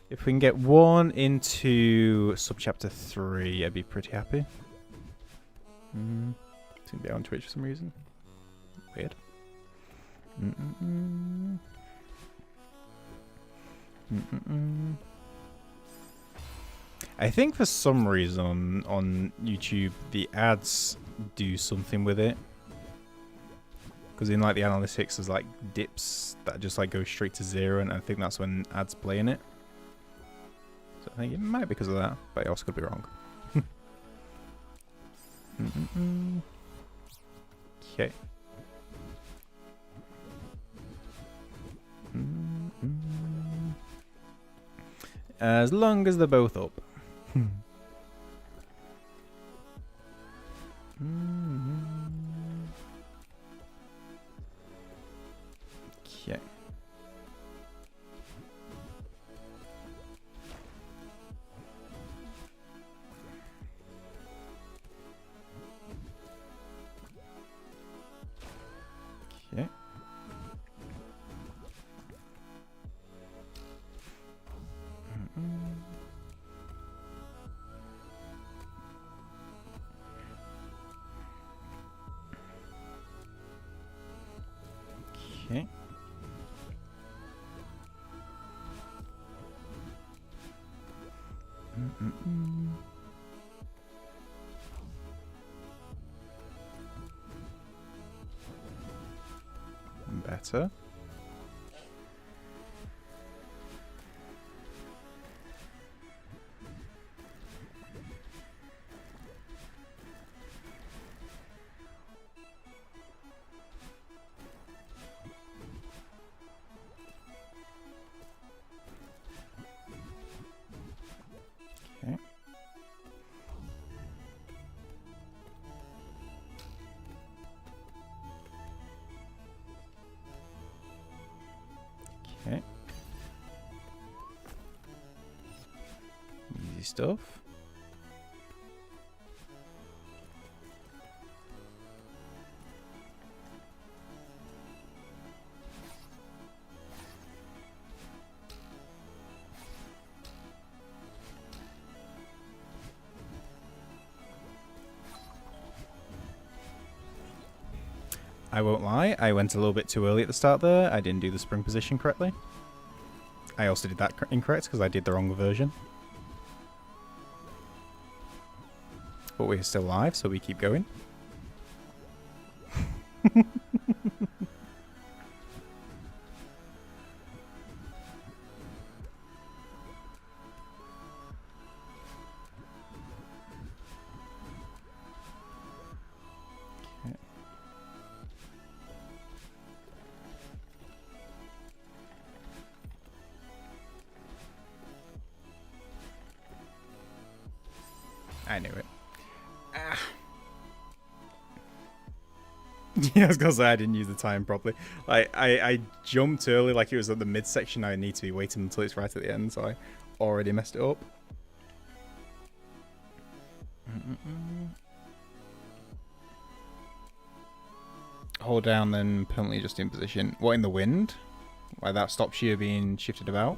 If we can get one into subchapter 3, I'd be pretty happy. Seem to be on Twitch for some reason. Weird. I think for some reason on YouTube the ads do something with it. Because in like the analytics there's like dips that just like go straight to 0, and I think that's when ads play in it. So I think it might be because of that, but I also could be wrong. Okay. As long as they're both up. Okay. Okay. Okay. Better. Okay. Okay. Easy stuff. I won't lie, I went a little bit too early at the start there. I didn't do the spring position correctly. I also did that incorrect because I did the wrong version. But we're still live, so we keep going. I knew it. Ah. Yeah, I was gonna say I didn't use the time properly. Like I jumped early, like it was at the midsection. I need to be waiting until it's right at the end, so I already messed it up. Hold down, then permanently just in position. What, in the wind? Why that stops you being shifted about?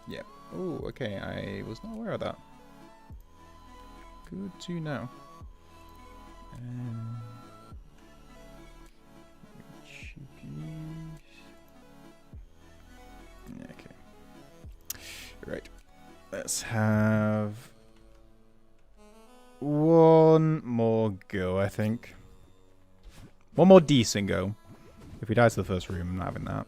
Yep. Oh, okay. I was not aware of that. Good to know. Okay. Right. Let's have one more go, I think. One more decent go. If we die to the first room, I'm not having that.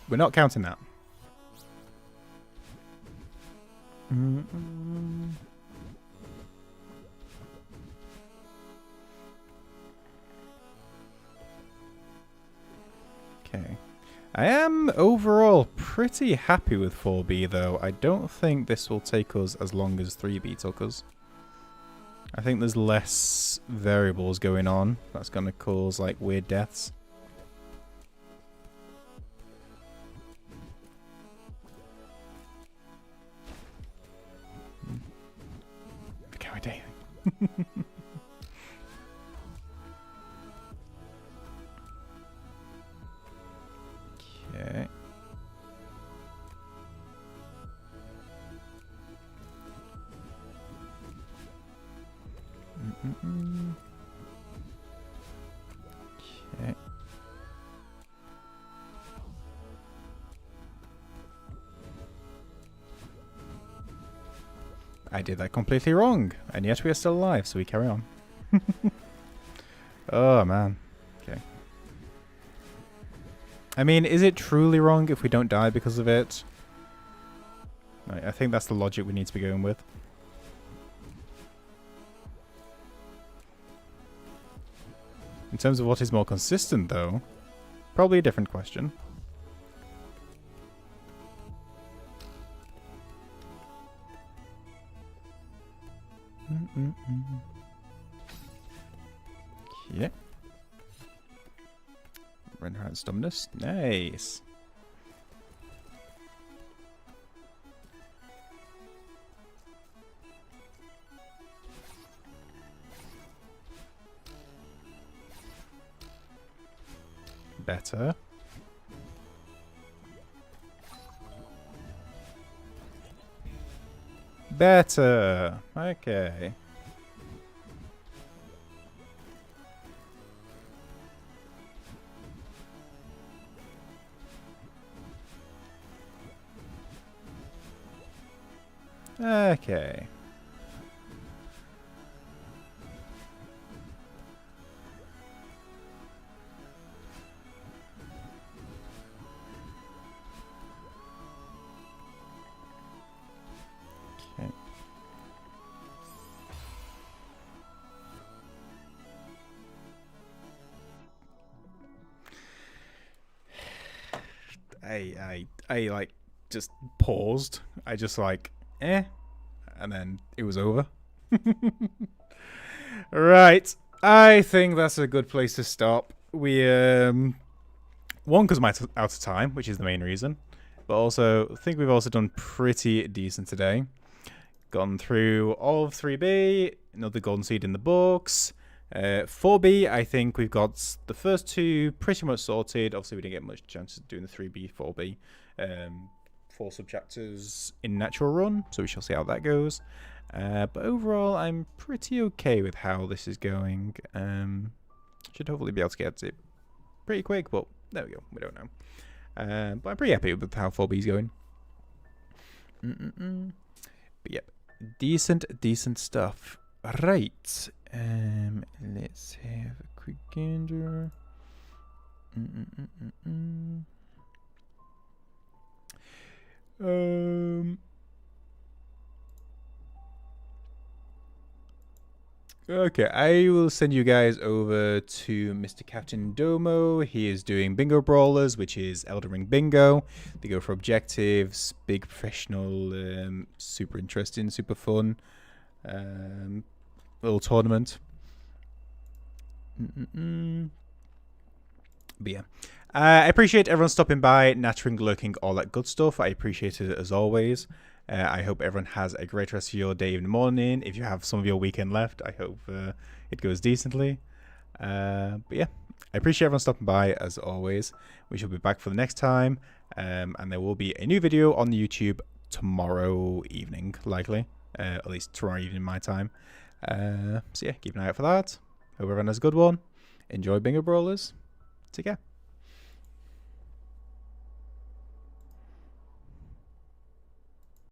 We're not counting that. Okay. I am overall pretty happy with 4B though. I don't think this will take us as long as 3B took us. I think there's less variables going on. That's going to cause like weird deaths. Can we do anything? Okay. Okay. I did that completely wrong, and yet we are still alive, so we carry on. Oh, man. Okay. I mean, is it truly wrong if we don't die because of it? I think that's the logic we need to be going with. In terms of what is more consistent, though, probably a different question. Yeah. Reinhardt Stumnus. Nice. Better. Better. Okay. Okay. I like just paused. I just like and then it was over. Right. I think that's a good place to stop. We one, because I'm out of time, which is the main reason, but also I think we've also done pretty decent today. Gone through all of 3B, another golden seed in the books. 4B, I think we've got the first two pretty much sorted. Obviously, we didn't get much chance of doing the 3B, 4B. 4 sub-chapters in natural run, so we shall see how that goes. But overall, I'm pretty okay with how this is going. Should hopefully be able to get it pretty quick, but there we go. We don't know. But I'm pretty happy with how 4B is going. But yep, decent stuff. Right. Let's have a quick gander. Okay, I will send you guys over to Mr. Captain Domo. He is doing bingo brawlers, which is Elden Ring bingo. They go for objectives, big professional, super interesting, super fun little tournament. But yeah, I appreciate everyone stopping by, nattering, lurking, all that good stuff. I appreciate it as always. I hope everyone has a great rest of your day in the morning. If you have some of your weekend left, I hope it goes decently. But yeah, I appreciate everyone stopping by as always. We shall be back for the next time. And there will be a new video on the YouTube tomorrow evening, likely. At least tomorrow evening my time. So yeah, keep an eye out for that. Hope everyone has a good one. Enjoy Bingo Brawlers. Take care.